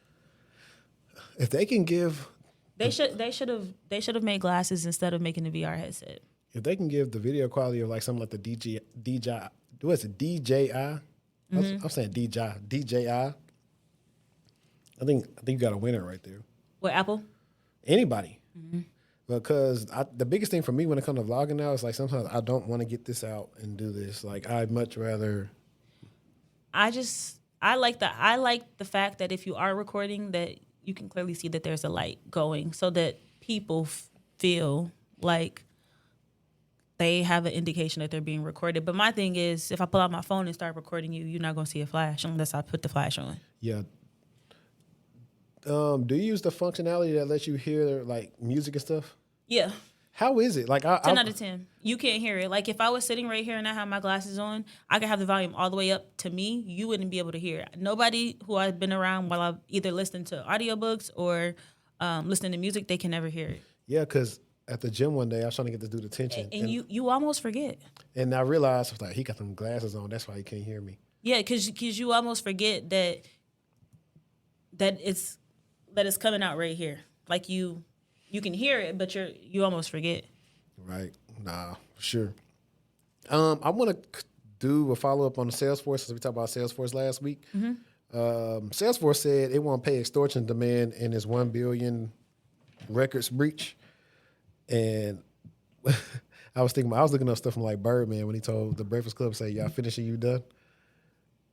If they can give... They should have made glasses instead of making the VR headset. If they can give the video quality of like something like the DJI, what's it, DJI? I'm saying DJI. I think you got a winner right there. What, Apple? Anybody. Because the biggest thing for me when it comes to vlogging now is like sometimes I don't want to get this out and do this. Like I'd much rather. I like the fact that if you are recording that you can clearly see that there's a light going so that people feel like they have an indication that they're being recorded. But my thing is, if I pull out my phone and start recording you, you're not going to see a flash unless I put the flash on. Yeah. Do you use the functionality that lets you hear like music and stuff? Yeah. How is it? Like 10 out of 10. You can't hear it. Like if I was sitting right here and I have my glasses on, I could have the volume all the way up to me. You wouldn't be able to hear it. Nobody who I've been around while I've either listened to audiobooks or listening to music, they can never hear it. Yeah, because at the gym one day, I was trying to get this dude attention. And you almost forget. And I realized, I was like, he got them glasses on. That's why he can't hear me. Yeah, because you almost forget that it's coming out right here. Like you can hear it, but you almost forget. Right. Nah, sure. I want to do a follow-up on the Salesforce, since we talked about Salesforce last week. Salesforce said it won't pay extortion demand in its 1 billion records breach. And I was looking up stuff from like Birdman when he told the Breakfast Club, say, y'all finishing, you done?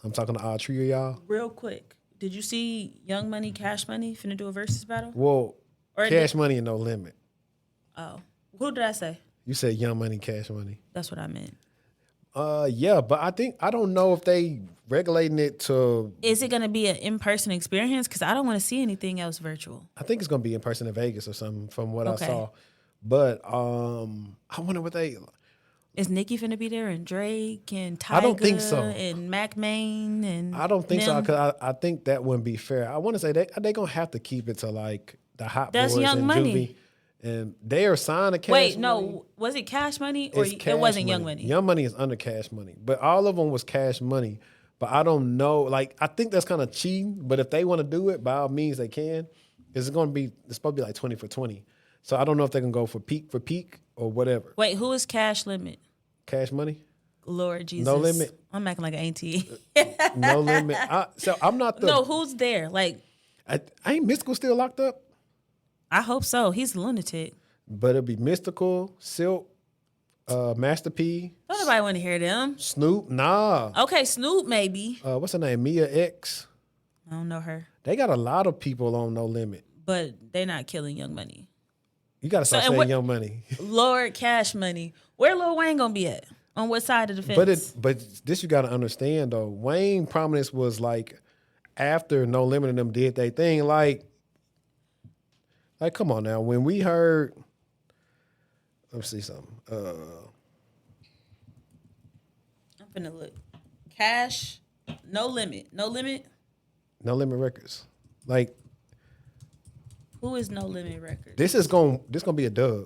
I'm talking to all three of y'all. Real quick, did you see Young Money, Cash Money finna do a versus battle? Well, Cash Money and No Limit. Oh. Who did I say? You said Young Money, Cash Money. That's what I meant. Yeah, but I don't know if they regulating it to... Is it going to be an in-person experience? Because I don't want to see anything else virtual. I think it's going to be in person in Vegas or something from what I saw. But I wonder what they... Is Nicki finna be there and Drake and Tyga I don't think so. And Mac Main and I don't think them? so, because I think that wouldn't be fair. I want to say they going to have to keep it to like the Hot That's Boys Young and Money. Juvie. And they are signed to Cash Wait, Money. no. Was it Cash Money or It's it Cash wasn't Young Money? Young Money is under Cash Money. But all of them was Cash Money. But I don't know. Like, I think that's kind of cheating. But if they want to do it, by all means they can. It's supposed to be like 20 for 20. So I don't know if they can go for peak or whatever. Wait, who is Cash Limit? Cash Money? Lord Jesus. No Limit? I'm acting like an auntie. No Limit. So I'm not the... No, who's there? Like, ain't Mystical still locked up? I hope so. He's a lunatic. But it'll be Mystical, Silk, Master P. Don't nobody want to hear them. Snoop, nah. Okay, Snoop maybe. What's her name? Mia X. I don't know her. They got a lot of people on No Limit. But they're not killing Young Money. You got to start saying Young Money. Lord Cash Money. Where Lil Wayne gonna be at? On what side of the fence? But this you got to understand though. Wayne prominence was like after No Limit and them did their thing. Like come on now. When we heard, let me see something. I'm finna look. Cash, No Limit. No Limit? No Limit Records. Like, who is No Limit Records? This gonna be a dub.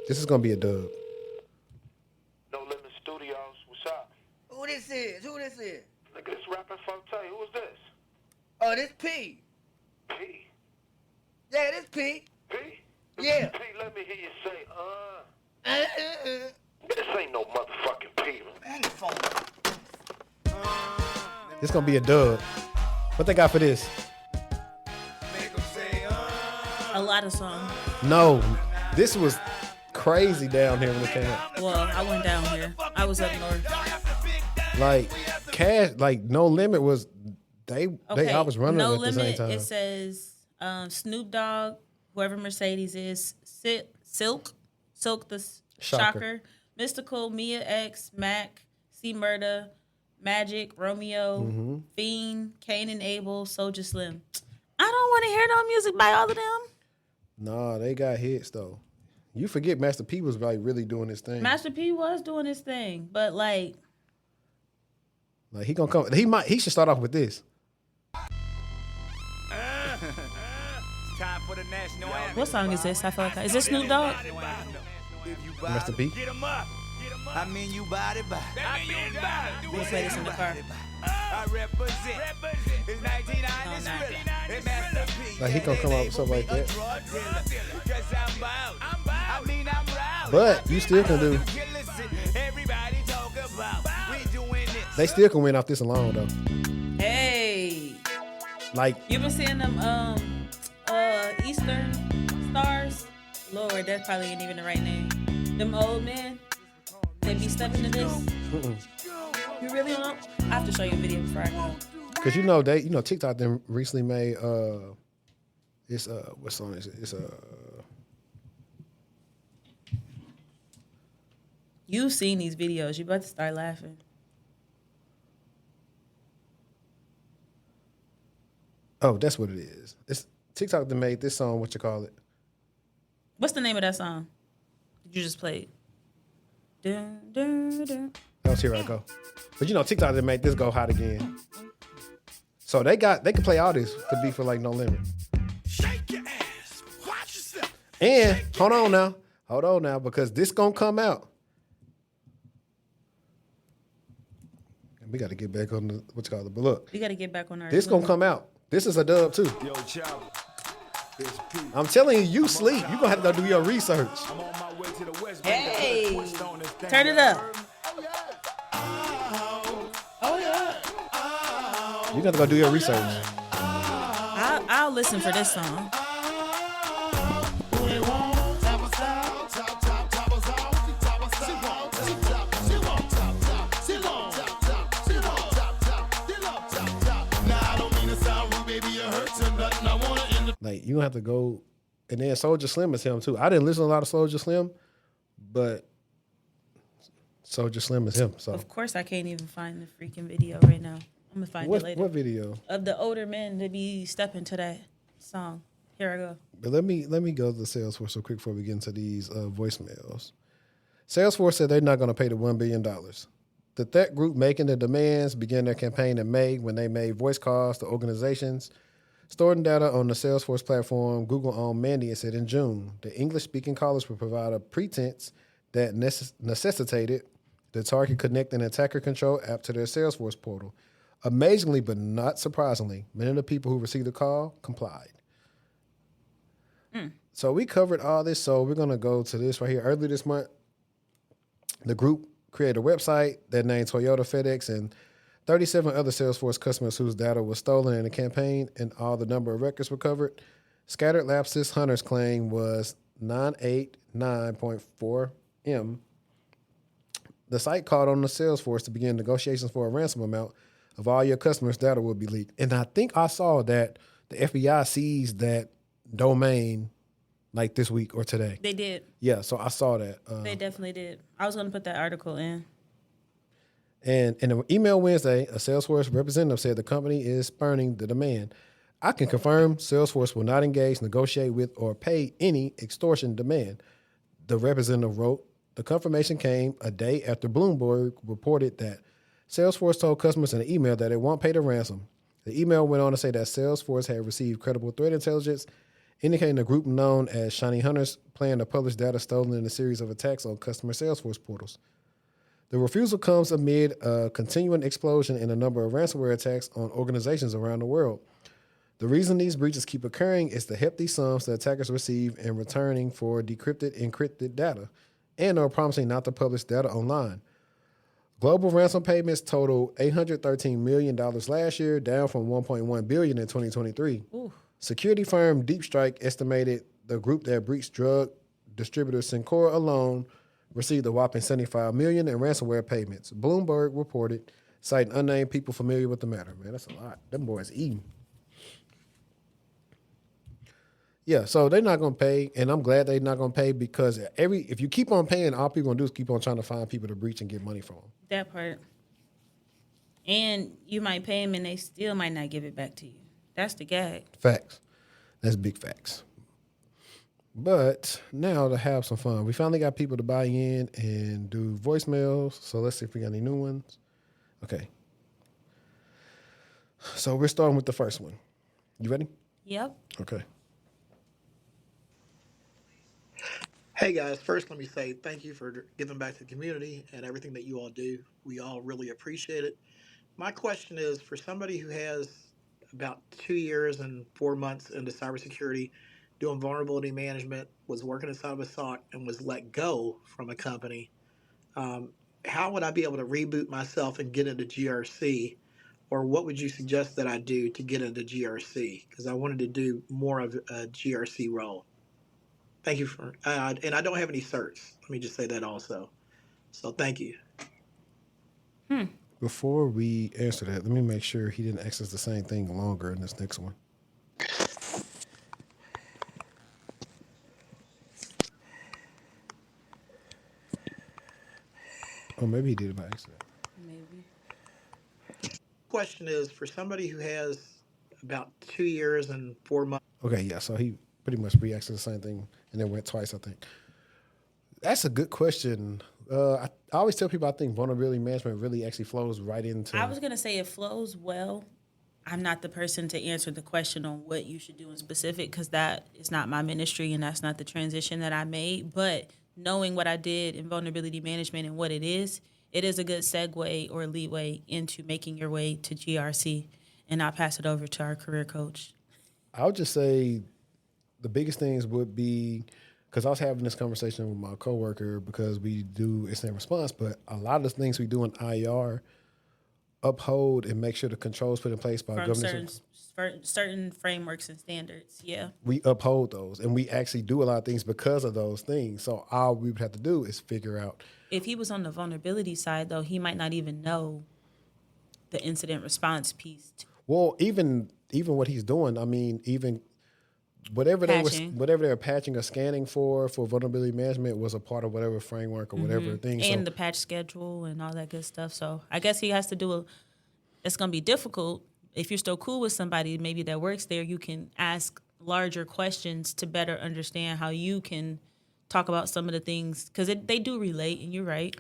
This is gonna be a dub. No Limit Studios, what's up? Who this is? Nigga, this rapping Forte. Who is this? Oh, this P. P? Yeah, this P. P? Yeah. P, let me hear you say, This ain't no motherfucking P. Man, the phone. This gonna be a dub. What they got for this? A lot of songs. No, this was crazy down here when it came out. Well, I went down here. I was up north. Like Cash, like No Limit was I was running No at the same Limit, time. it says Snoop Dogg, whoever Mercedes is, Silk the Shocker, Mystical, Mia X, Mac, C Murda, Magic, Romeo, Fiend, Cain and Abel, Soulja Slim. I don't want to hear no music by all of them. Nah, they got hits though. You forget Master P was like really doing his thing. Master P was doing his thing, but like he gonna come. He should start off with this. Time for the national anthem. What song is this? I feel like is this Snoop Dogg? Master P. Get 'em up. I mean you body. We'll play this in the car. I represent. It's 1990s No, thriller. It's Master P. Like he gonna come out with something like that. Cause I'm bout. I mean I'm proud. But you still can do. Everybody talk about. We doing this. They still can win off this alone though. Hey, Like you been seeing them Eastern stars? Lord, that probably ain't even the right name. Them old men, they be stepping to this. You really don't know? I have to show you a video before I go. Cause TikTok then recently made it's what song is it? It's You've seen these videos. You about to start laughing. oh, that's what it is. It's TikTok that made this song, what you call it? What's the name of that song? You just played. Dun, dun, dun. That was Here I Go. But TikTok that made this go hot again. So they can play all this to be for like No Limit. Shake your ass. Watch yourself. And hold on now, because this gonna come out. And we got to get back on the what you call it. But look, We got to get back on our. this gonna come out. This is a dub too. Yo, Chopper. It's P. I'm telling you sleep. You gonna have to go do your research. I'm on my way to the West Hey, Bank. Twitched on this thing. turn it up. You got to go do your research. I'll listen for this song. Like you gonna have to go, and then Soulja Slim is him too. I didn't listen to a lot of Soulja Slim, but Soulja Slim is him. So Of course, I can't even find the freaking video right now. I'm gonna find it later. what video? Of the older men to be stepping to that song. Here I go. But let me go to the Salesforce real quick before we get into these voicemails. Salesforce said they're not going to pay the $1 billion. The tech group making the demands began their campaign in May when they made voice calls to organizations storing data on the Salesforce platform. Google owned Mandy and said in June, the English-speaking callers would provide a pretense that necessitated the target connect an attacker control app to their Salesforce portal. Amazingly, but not surprisingly, many of the people who received the call complied. So we covered all this. So we're going to go to this right here. Earlier this month, the group created a website that named Toyota, FedEx, and 37 other Salesforce customers whose data was stolen in the campaign, and all the number of records recovered. Scattered Lapses Hunter's claim was 989.4 M. The site called on the Salesforce to begin negotiations for a ransom amount of all your customers' data will be leaked. And I think I saw that the FBI seized that domain like this week or today. They did. Yeah, so I saw that. They definitely did. I was going to put that article in. And in an email Wednesday, a Salesforce representative said the company is spurning the demand. I can confirm Salesforce will not engage, negotiate with, or pay any extortion demand. The representative wrote, the confirmation came a day after Bloomberg reported that Salesforce told customers in an email that it won't pay the ransom. The email went on to say that Salesforce had received credible threat intelligence indicating a group known as Shiny Hunters planned to publish data stolen in a series of attacks on customer Salesforce portals. The refusal comes amid a continuing explosion in a number of ransomware attacks on organizations around the world. The reason these breaches keep occurring is the hefty sums the attackers receive in returning for decrypted, encrypted data, and are promising not to publish data online. Global ransom payments totaled $813 million last year, down from $1.1 billion in 2023. Ooh. Security firm Deep Strike estimated the group that breached drug distributor Syncora alone received a whopping $75 million in ransomware payments. Bloomberg reported, citing unnamed people familiar with the matter. Man, that's a lot. Them boys eating. Yeah, so they're not going to pay, and I'm glad they're not going to pay because if you keep on paying, all people going to do is keep on trying to find people to breach and get money from them. That part. And you might pay them and they still might not give it back to you. That's the gag. Facts. That's big facts. But now to have some fun, we finally got people to buy in and do voicemails. So let's see if we got any new ones. Okay. So we're starting with the first one. You ready? Yep. Okay. Hey guys, first let me say thank you for giving back to the community and everything that you all do. We all really appreciate it. My question is for somebody who has about 2 years and 4 months into cybersecurity, doing vulnerability management, was working inside of a SOC, and was let go from a company. How would I be able to reboot myself and get into GRC? Or what would you suggest that I do to get into GRC? Because I wanted to do more of a GRC role. Thank you for, and I don't have any certs. Let me just say that also. So thank you. Before we answer that, let me make sure he didn't access the same thing longer in this next one. Oh, maybe he did it by accident. Maybe. Question is for somebody who has about 2 years and 4 months. Okay, yeah. So he pretty much reacted to the same thing and then went twice, I think. That's a good question. I always tell people I think vulnerability management really actually flows right into. I was going to say it flows well. I'm not the person to answer the question on what you should do in specific because that is not my ministry and that's not the transition that I made. But knowing what I did in vulnerability management and what it is a good segue or leeway into making your way to GRC. And I'll pass it over to our career coach. I would just say the biggest things would be, because I was having this conversation with my coworker because we do incident response, but a lot of the things we do in IR uphold and make sure the controls put in place by government. Certain frameworks and standards, yeah. We uphold those, and we actually do a lot of things because of those things. So all we would have to do is figure out. If he was on the vulnerability side, though, he might not even know the incident response piece. Well, even what he's doing, I mean, even whatever they were patching or scanning for vulnerability management was a part of whatever framework or whatever thing. And the patch schedule and all that good stuff. So I guess he has to it's going to be difficult. If you're still cool with somebody maybe that works there, you can ask larger questions to better understand how you can talk about some of the things because they do relate, and you're right.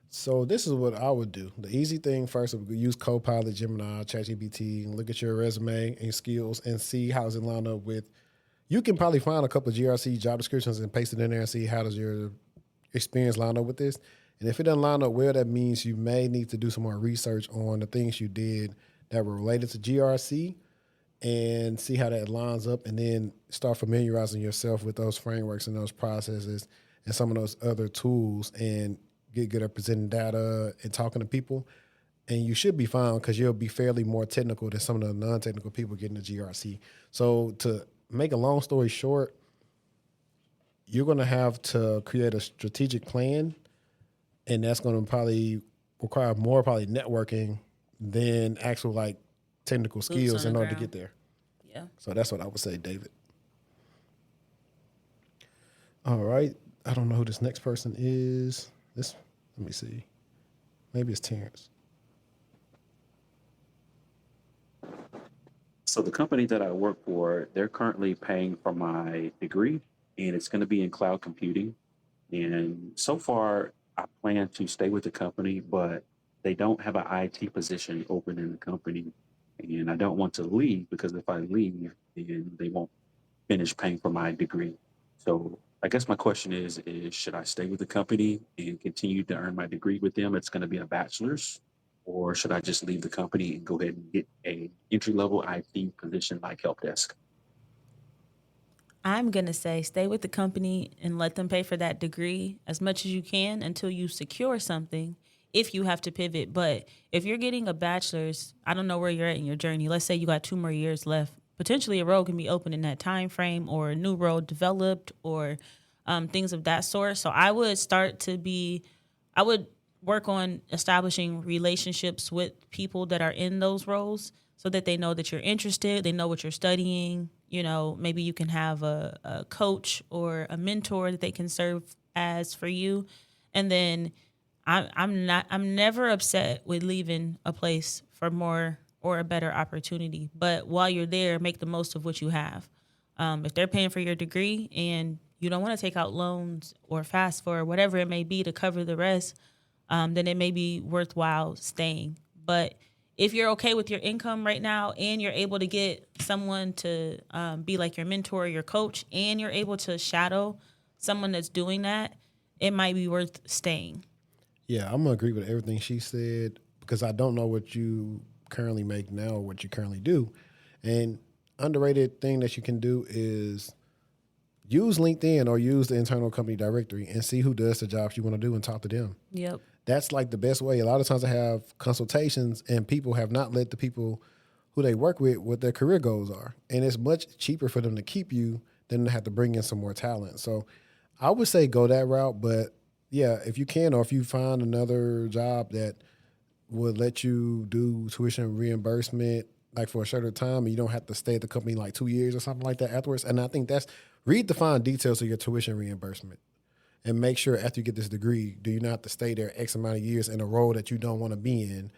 So this is what I would do. The easy thing first would use Copilot, Gemini, ChatGPT, and look at your resume and skills and see how does it line up with. You can probably find a couple of GRC job descriptions and paste it in there and see how does your experience line up with this. And if it doesn't line up well, that means you may need to do some more research on the things you did that were related to GRC and see how that lines up, and then start familiarizing yourself with those frameworks and those processes and some of those other tools and get good at presenting data and talking to people. And you should be fine because you'll be fairly more technical than some of the non-technical people getting the GRC. So to make a long story short, you're going to have to create a strategic plan, and that's going to probably require more networking than actual technical skills in order to get there. Yeah. So that's what I would say, David. All right. I don't know who this next person is. Let me see. Maybe it's Terrence. So the company that I work for, they're currently paying for my degree, and it's going to be in cloud computing. And so far, I plan to stay with the company, but they don't have an IT position open in the company. And I don't want to leave because if I leave, then they won't finish paying for my degree. So I guess my question is should I stay with the company and continue to earn my degree with them? It's going to be a bachelor's. Or should I just leave the company and go ahead and get a entry-level IT position like help desk? I'm going to say stay with the company and let them pay for that degree as much as you can until you secure something if you have to pivot. But if you're getting a bachelor's, I don't know where you're at in your journey. Let's say you got 2 more years left. Potentially a role can be open in that time frame or a new role developed or things of that sort. So I would work on establishing relationships with people that are in those roles so that they know that you're interested, they know what you're studying. You know, maybe you can have a coach or a mentor that they can serve as for you. And then I'm never upset with leaving a place for more or a better opportunity. But while you're there, make the most of what you have. If they're paying for your degree and you don't want to take out loans or fast for whatever it may be to cover the rest, then it may be worthwhile staying. But if you're okay with your income right now and you're able to get someone to be like your mentor or your coach, and you're able to shadow someone that's doing that, it might be worth staying. Yeah, I'm gonna agree with everything she said because I don't know what you currently make now or what you currently do. And underrated thing that you can do is use LinkedIn or use the internal company directory and see who does the jobs you want to do and talk to them. Yep. That's like the best way. A lot of times I have consultations and people have not let the people who they work with what their career goals are. And it's much cheaper for them to keep you than to have to bring in some more talent. So I would say go that route. But yeah, if you can, or if you find another job that would let you do tuition reimbursement like for a shorter time and you don't have to stay at the company like 2 years or something like that afterwards. And I think read the fine details of your tuition reimbursement. And make sure after you get this degree, do you not have to stay there X amount of years in a role that you don't want to be in?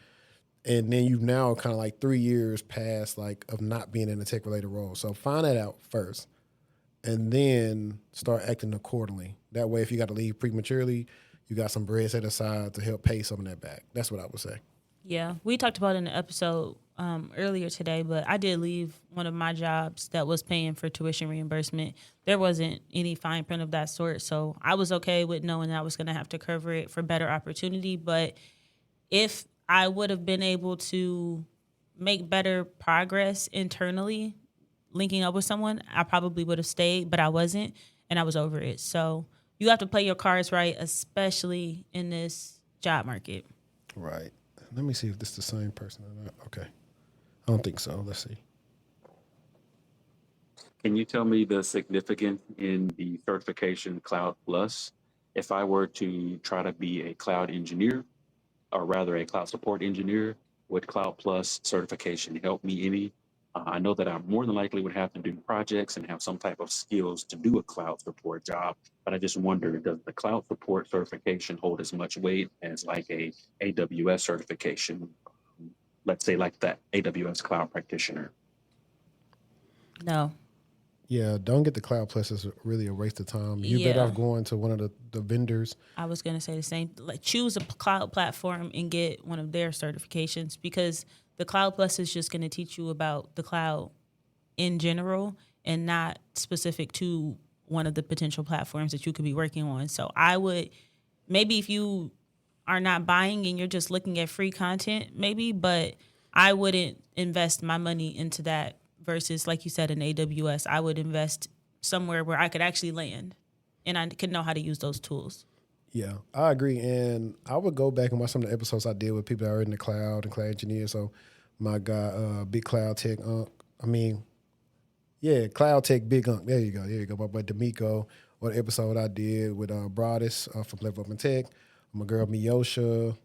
And then you've now kind of like 3 years past like of not being in a tech related role. So find that out first and then start acting accordingly. That way, if you got to leave prematurely, you got some bread set aside to help pay some of that back. That's what I would say. Yeah, we talked about it in the episode earlier today, but I did leave one of my jobs that was paying for tuition reimbursement. There wasn't any fine print of that sort, so I was okay with knowing that I was going to have to cover it for better opportunity. But if I would have been able to make better progress internally, linking up with someone, I probably would have stayed, but I wasn't, and I was over it. So you have to play your cards right, especially in this job market. Right. Let me see if this is the same person or not. Okay. I don't think so. Let's see. Can you tell me the significance in the certification Cloud Plus? If I were to try to be a cloud engineer, or rather a cloud support engineer, would Cloud Plus certification help me any? I know that I more than likely would have to do projects and have some type of skills to do a cloud support job, but I just wonder, does the cloud support certification hold as much weight as like a AWS certification? Let's say like that AWS cloud practitioner. No. Yeah, don't get the Cloud Plus. It's really a waste of time. You're better off going to one of the vendors. I was going to say the same. Like, choose a cloud platform and get one of their certifications, because the Cloud Plus is just going to teach you about the cloud in general and not specific to one of the potential platforms that you could be working on. So I would, maybe if you are not buying and you're just looking at free content, maybe, but I wouldn't invest my money into that versus, like you said, in AWS. I would invest somewhere where I could actually land and I could know how to use those tools. Yeah, I agree. And I would go back and watch some of the episodes I did with people that are in the cloud and cloud engineers. So my guy, Big Cloud Tech, Cloud Tech Big Unk. There you go. My boy D'Amico, or the episode I did with Broadus from Level Up in Tech. My girl Miyosha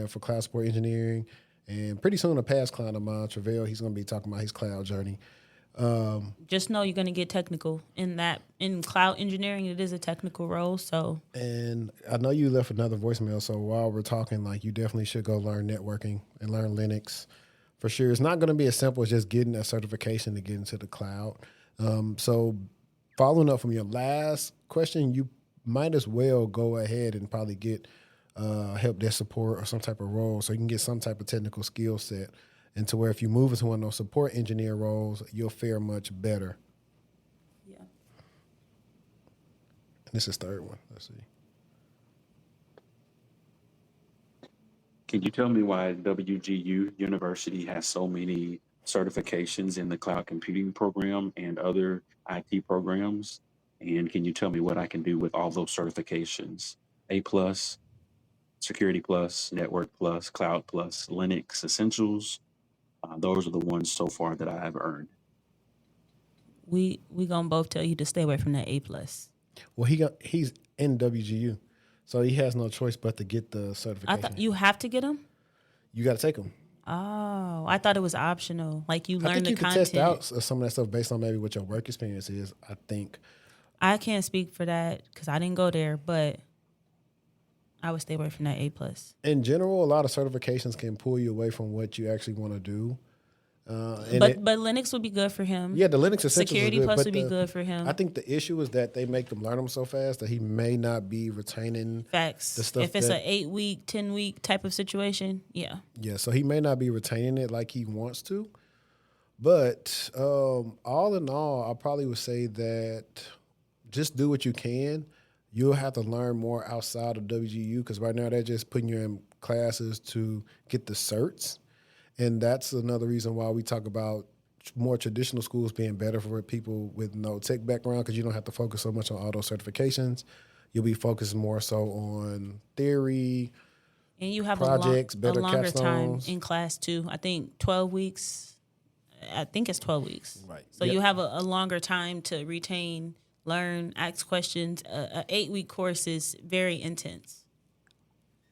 for cloud support engineering. And pretty soon a past client of mine, Travell, he's going to be talking about his cloud journey. Just know you're going to get technical in cloud engineering. It is a technical role. So, and I know you left another voicemail. So while we're talking, like, you definitely should go learn networking and learn Linux for sure. It's not going to be as simple as just getting a certification to get into the cloud. So following up from your last question, you might as well go ahead and probably get help desk support or some type of role, so you can get some type of technical skill set, and to where if you move into one of those support engineer roles, you'll fare much better. Yeah. And this is third one. Let's see. Can you tell me why WGU University has so many certifications in the cloud computing program and other IT programs? And can you tell me what I can do with all those certifications? A+, Security Plus, Network Plus, Cloud Plus, Linux Essentials. Those are the ones so far that I have earned. We gonna both tell you to stay away from that A+. Well, he's in WGU, so he has no choice but to get the certification. I thought you have to get them. You got to take them. Oh, I thought it was optional. Like, you learn I think the you content. can test out some of that stuff based on maybe what your work experience is. I think. I can't speak for that because I didn't go there, but I would stay away from that A+. In general, a lot of certifications can pull you away from what you actually want to do. But Linux would be good for him. Yeah, the Linux Essentials Security is good, Plus but would be good for him. I think the issue is that they make them learn them so fast that he may not be retaining Facts. the stuff. If it's an 8-week, 10-week type of situation, yeah. Yeah, so he may not be retaining it like he wants to. But all in all, I probably would say that just do what you can. You'll have to learn more outside of WGU because right now they're just putting you in classes to get the certs. And that's another reason why we talk about more traditional schools being better for people with no tech background because you don't have to focus so much on all those certifications. You'll be focused more so on theory, and you have projects, a better longer time capstones. in class too. I think 12 weeks. I think it's 12 weeks. Right. So you have a longer time to retain, learn, ask questions. An 8-week course is very intense.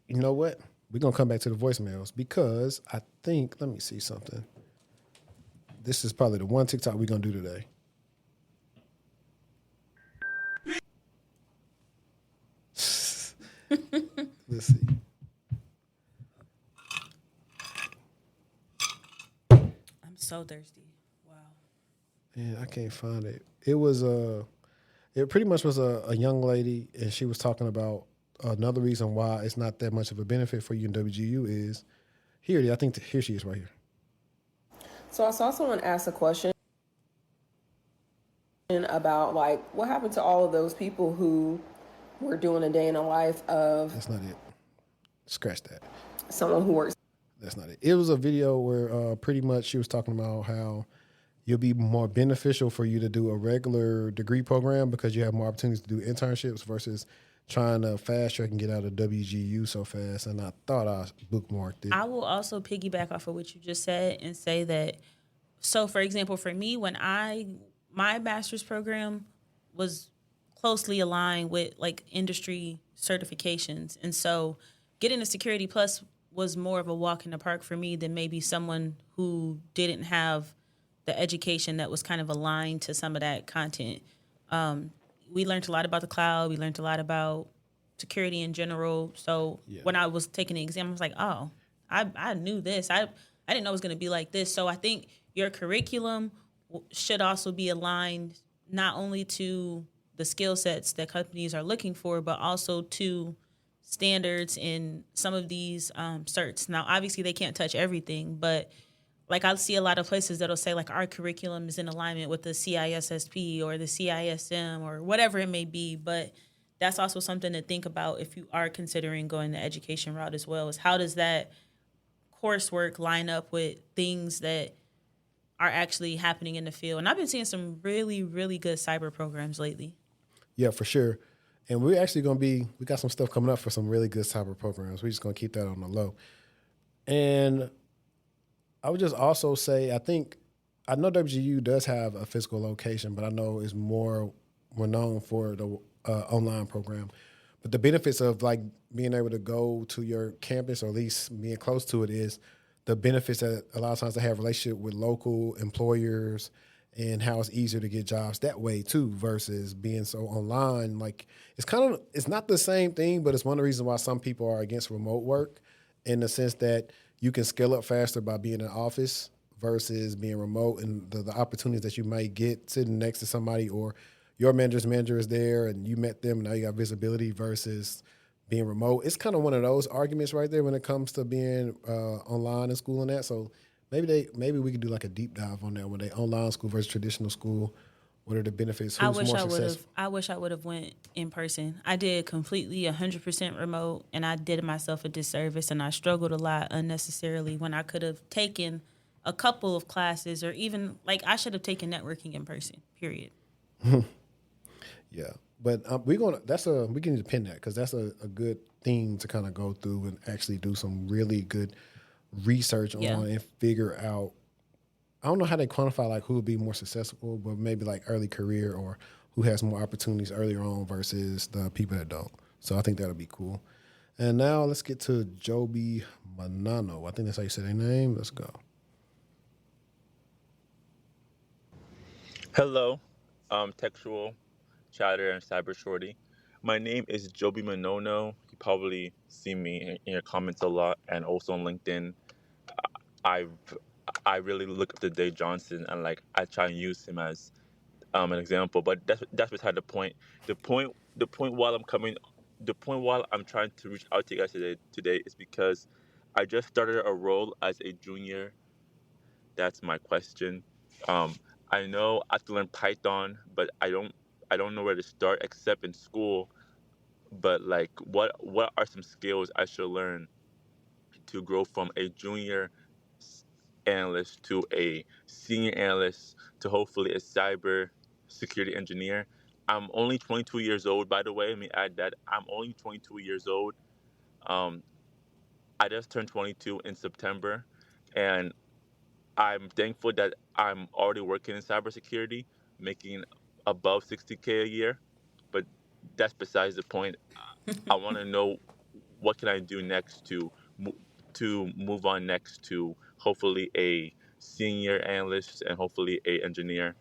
You know what? We're going to come back to the voicemails because I think, let me see something. This is probably the one TikTok we're going to do today. Let's see. I'm so thirsty. Wow. Yeah, I can't find it. It was it pretty much was a young lady, and she was talking about another reason why it's not that much of a benefit for you in WGU is here. I think here she is right here. So I saw someone ask a question about like what happened to all of those people who were doing a day in the life of. That's not it. Scratch that. Someone who works. That's not it. It was a video where pretty much she was talking about how it'll be more beneficial for you to do a regular degree program because you have more opportunities to do internships versus trying to fast track and get out of WGU so fast. And I thought I bookmarked it. I will also piggyback off of what you just said and say that, so for example, for me, when my master's program was closely aligned with like industry certifications. And so getting a Security Plus was more of a walk in the park for me than maybe someone who didn't have the education that was kind of aligned to some of that content. We learned a lot about the cloud. We learned a lot about security in general. So when I was taking the exam, I was like, oh, I knew this. I didn't know it was going to be like this. So I think your curriculum should also be aligned not only to the skill sets that companies are looking for, but also to standards in some of these certs. Now, obviously, they can't touch everything, but like I see a lot of places that'll say like our curriculum is in alignment with the CISSP or the CISM or whatever it may be. But that's also something to think about if you are considering going the education route as well, is how does that coursework line up with things that are actually happening in the field. And I've been seeing some really, really good cyber programs lately. Yeah, for sure. And we're actually going to we got some stuff coming up for some really good cyber programs. We're just going to keep that on the low. And I would just also say, I know WGU does have a physical location, but I know it's more known for the online program. But the benefits of like being able to go to your campus or at least being close to it is the benefits that a lot of times they have a relationship with local employers and how it's easier to get jobs that way too versus being so online. Like it's not the same thing, but it's one of the reasons why some people are against remote work in the sense that you can scale up faster by being in an office versus being remote and the opportunities that you might get sitting next to somebody or your manager's manager is there and you met them and now you got visibility versus being remote. It's kind of one of those arguments right there when it comes to being online in school and that. So maybe we could do like a deep dive on that when they online school versus traditional school. What are the benefits? Who's more successful? I wish I would have went in person. I did completely 100% remote, and I did myself a disservice, and I struggled a lot unnecessarily when I could have taken a couple of classes or even like I should have taken networking in person. Period. Yeah, but we can just pin that because that's a good theme to kind of go through and actually do some really good research on and figure out. I don't know how they quantify like who would be more successful, but maybe like early career or who has more opportunities earlier on versus the people that don't. So I think that'll be cool. And now let's get to Joby Manano. I think that's how you say their name. Let's go. Hello, textual chatter and cyber shorty. My name is Joby Manono. You probably see me in your comments a lot and also on LinkedIn. I've I really look up to Dave Johnson and like I try and use him as an example. But that's beside the point. The point while I'm trying to reach out to you guys today is because I just started a role as a junior. That's my question. Um, I know I have to learn Python, but I don't know where to start except in school. But like, what are some skills I should learn to grow from a junior analyst to a senior analyst to hopefully a cyber security engineer? I'm only 22 years old, by the way. Let me add that I'm only 22 years old. Um, I just turned 22 in September, and I'm thankful that I'm already working in cybersecurity, making above 60K a year. But that's besides the point. I want to know what can I do next to move on next to hopefully a senior analyst and hopefully a engineer.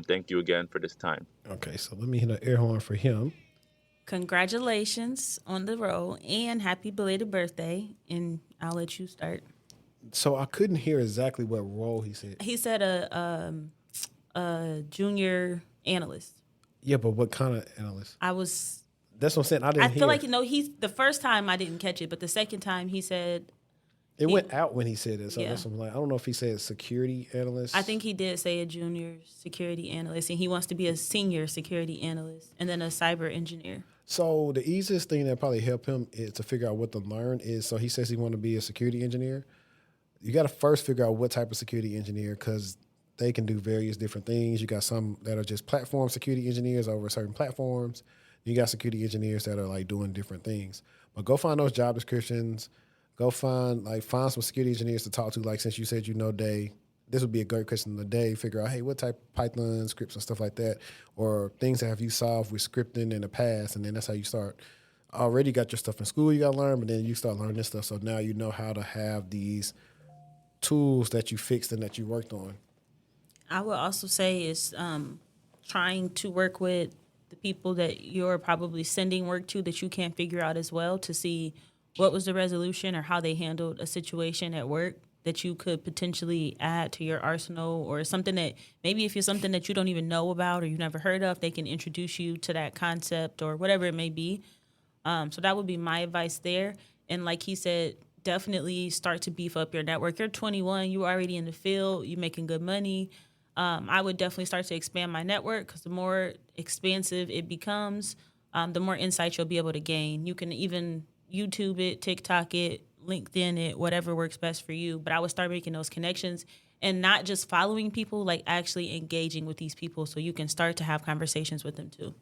Thank you again for this time. Okay, so let me hit an air horn for him. Congratulations on the role and happy belated birthday. And I'll let you start. So I couldn't hear exactly what role he said. He said a junior analyst. Yeah, but what kind of analyst? That's what I'm saying. I didn't hear. I feel like he's the first time I didn't catch it, but the second time he said it went out when he said it. So Yeah. that's what I'm like. I don't know if he said security analyst. I think he did say a junior security analyst, and he wants to be a senior security analyst and then a cyber engineer. So the easiest thing that probably help him is to figure out what to learn is. So he says he want to be a security engineer. You got to first figure out what type of security engineer because they can do various different things. You got some that are just platform security engineers over certain platforms. You got security engineers that are like doing different things. But go find those job descriptions. Go find some security engineers to talk to. Like since you said Day, this would be a great question today. Figure out, hey, what type of Python scripts and stuff like that, or things that have you solved with scripting in the past, and then that's how you start. Already got your stuff in school you got to learn, but then you start learning this stuff. So now you know how to have these tools that you fixed and that you worked on. I would also say is trying to work with the people that you're probably sending work to that you can't figure out as well to see what was the resolution or how they handled a situation at work that you could potentially add to your arsenal or something that maybe if it's something that you don't even know about or you've never heard of, they can introduce you to that concept or whatever it may be. So that would be my advice there. And like he said, definitely start to beef up your network. You're 21, you're already in the field, you're making good money. I would definitely start to expand my network because the more expansive it becomes, the more insight you'll be able to gain. You can even YouTube it, TikTok it, LinkedIn it, whatever works best for you. But I would start making those connections and not just following people, like actually engaging with these people so you can start to have conversations with them too.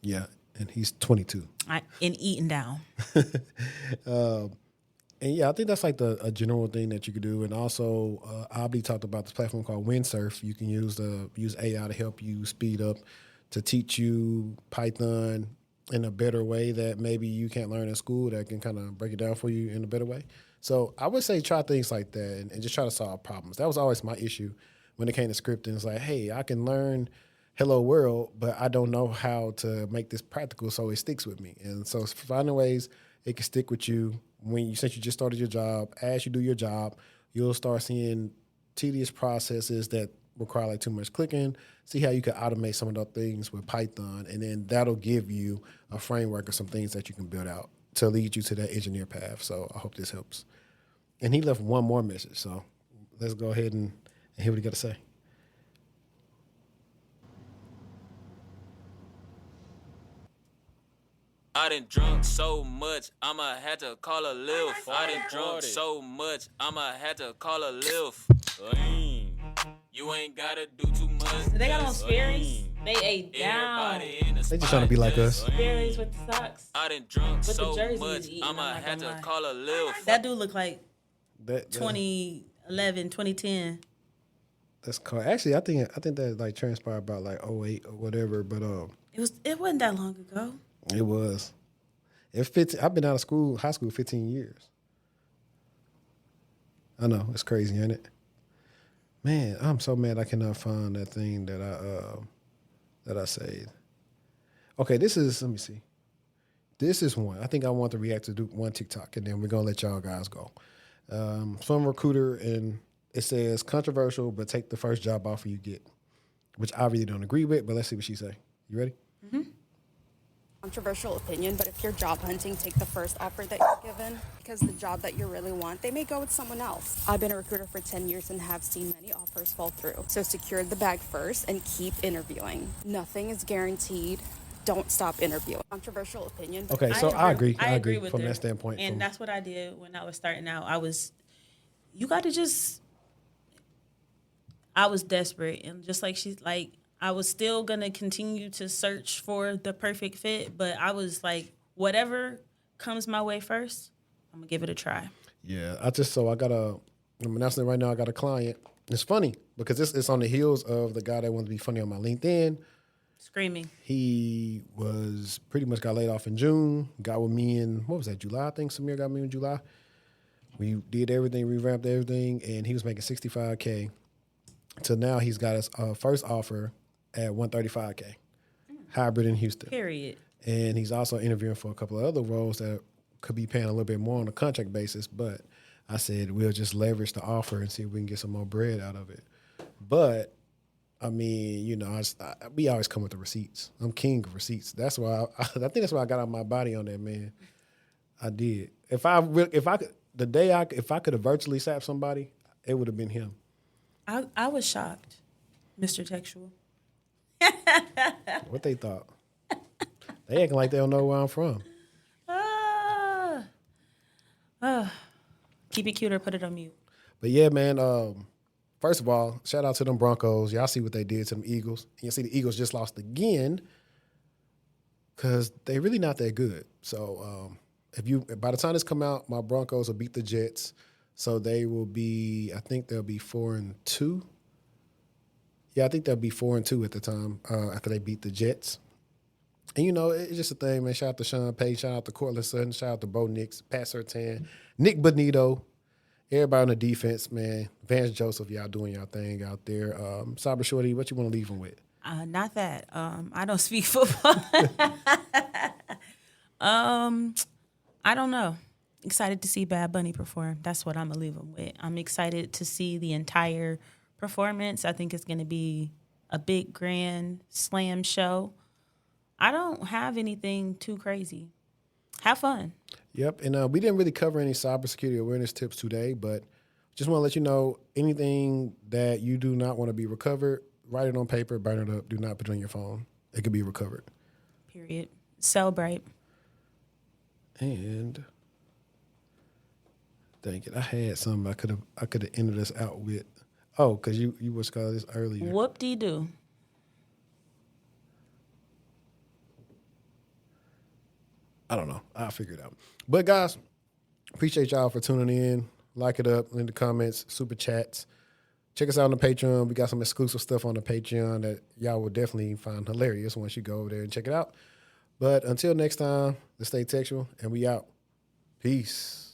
Yeah, and he's 22. And eating down. And yeah, I think that's like a general thing that you could do. And also, Abdi talked about this platform called Windsurf. You can use AI to help you speed up, to teach you Python in a better way that maybe you can't learn in school that can kind of break it down for you in a better way. So I would say try things like that and just try to solve problems. That was always my issue when it came to scripting. It's like, hey, I can learn Hello World, but I don't know how to make this practical so it sticks with me. And so finding ways it can stick with you since you just started your job. As you do your job, you'll start seeing tedious processes that require like too much clicking. See how you can automate some of those things with Python, and then that'll give you a framework of some things that you can build out to lead you to that engineer path. So I hope this helps. And he left one more message, so let's go ahead and hear what he got to say. I done drunk so much, I'ma have to call a lift. I done drunk so much, I'ma have to call a lift. Lean. You ain't gotta do too much. They got on Sperry's. They ate down. They just trying to be like us. Sperry's with the socks. I done drunk with so the jerseys much, eating, I'ma have to call a lift. That dude looked like that 2011, 2010. That's cool. Actually, I think that like transpired about like 08 or whatever. But it wasn't that long ago. It was. I've been out of high school 15 years. I know, it's crazy, ain't it? Man, I'm so mad I cannot find that thing that I saved. Okay, let me see. This is one. I think I want to react to one TikTok, and then we're gonna let y'all guys go. Some recruiter in it says controversial, but take the first job offer you get, which I really don't agree with, but let's see what she say. You ready? Controversial opinion, but if you're job hunting, take the first offer that you're given, because the job that you really want, they may go with someone else. I've been a recruiter for 10 years and have seen many offers fall through. So secure the bag first and keep interviewing. Nothing is guaranteed. Don't stop interviewing. Controversial opinion. But Okay, so I agree. I agree with from her. that standpoint. And that's what I did when I was starting out. You got to I was desperate. And just like she's like, I was still going to continue to search for the perfect fit. But I was like, whatever comes my way first, I'm going to give it a try. Yeah, I'm announcing it right now. I got a client. It's funny because it's on the heels of the guy that wanted to be funny on my LinkedIn. Screaming. He was pretty much got laid off in June. Got with me in, what was that, July? I think Samir got me in July. We did everything, revamped everything, and he was making $65K. So now he's got his first offer at $135K, hybrid in Houston. Period. And he's also interviewing for a couple of other roles that could be paying a little bit more on a contract basis. But I said we'll just leverage the offer and see if we can get some more bread out of it. But I mean, you know, we always come with the receipts. I'm king of receipts. That's why I think that's why I got out my body on that, man. I did. If I could have virtually slapped somebody, it would have been him. I was shocked, Mr. Textual. What they thought? They acting like they don't know where I'm from. Keep it cute or put it on mute. But yeah, man. First of all, shout out to them Broncos. Y'all see what they did to them Eagles. You see the Eagles just lost again because they really not that good. So by the time this come out, my Broncos will beat the Jets. So they will be, I think they'll be 4-2. Yeah, I think they'll be 4-2 at the time after they beat the Jets. And, you know, it's just a thing, man. Shout out to Sean Payne. Shout out to Cortland Sutton. Shout out to Bo Nix, Pat Surtain, Nick Bonito, everybody on the defense, man. Vance Joseph, y'all doing y'all thing out there. Cyber Shorty, what you want to leave them with? Not that. I don't speak football. I don't know. Excited to see Bad Bunny perform. That's what I'm going to leave them with. I'm excited to see the entire performance. I think it's going to be a big, grand slam show. I don't have anything too crazy. Have fun. Yep, and we didn't really cover any cybersecurity awareness tips today, but just want to let you know anything that you do not want to be recovered, write it on paper, burn it up. Do not put it on your phone. It could be recovered. Period. Celebrate. And dang it, I had something I could have ended us out with. Oh, because you was calling this earlier. Whoop-de-doo. I don't know. I'll figure it out. But guys, appreciate y'all for tuning in. Like it up in the comments, super chats. Check us out on the Patreon. We got some exclusive stuff on the Patreon that y'all will definitely find hilarious once you go over there and check it out. But until next time, let's stay textual, and we out. Peace.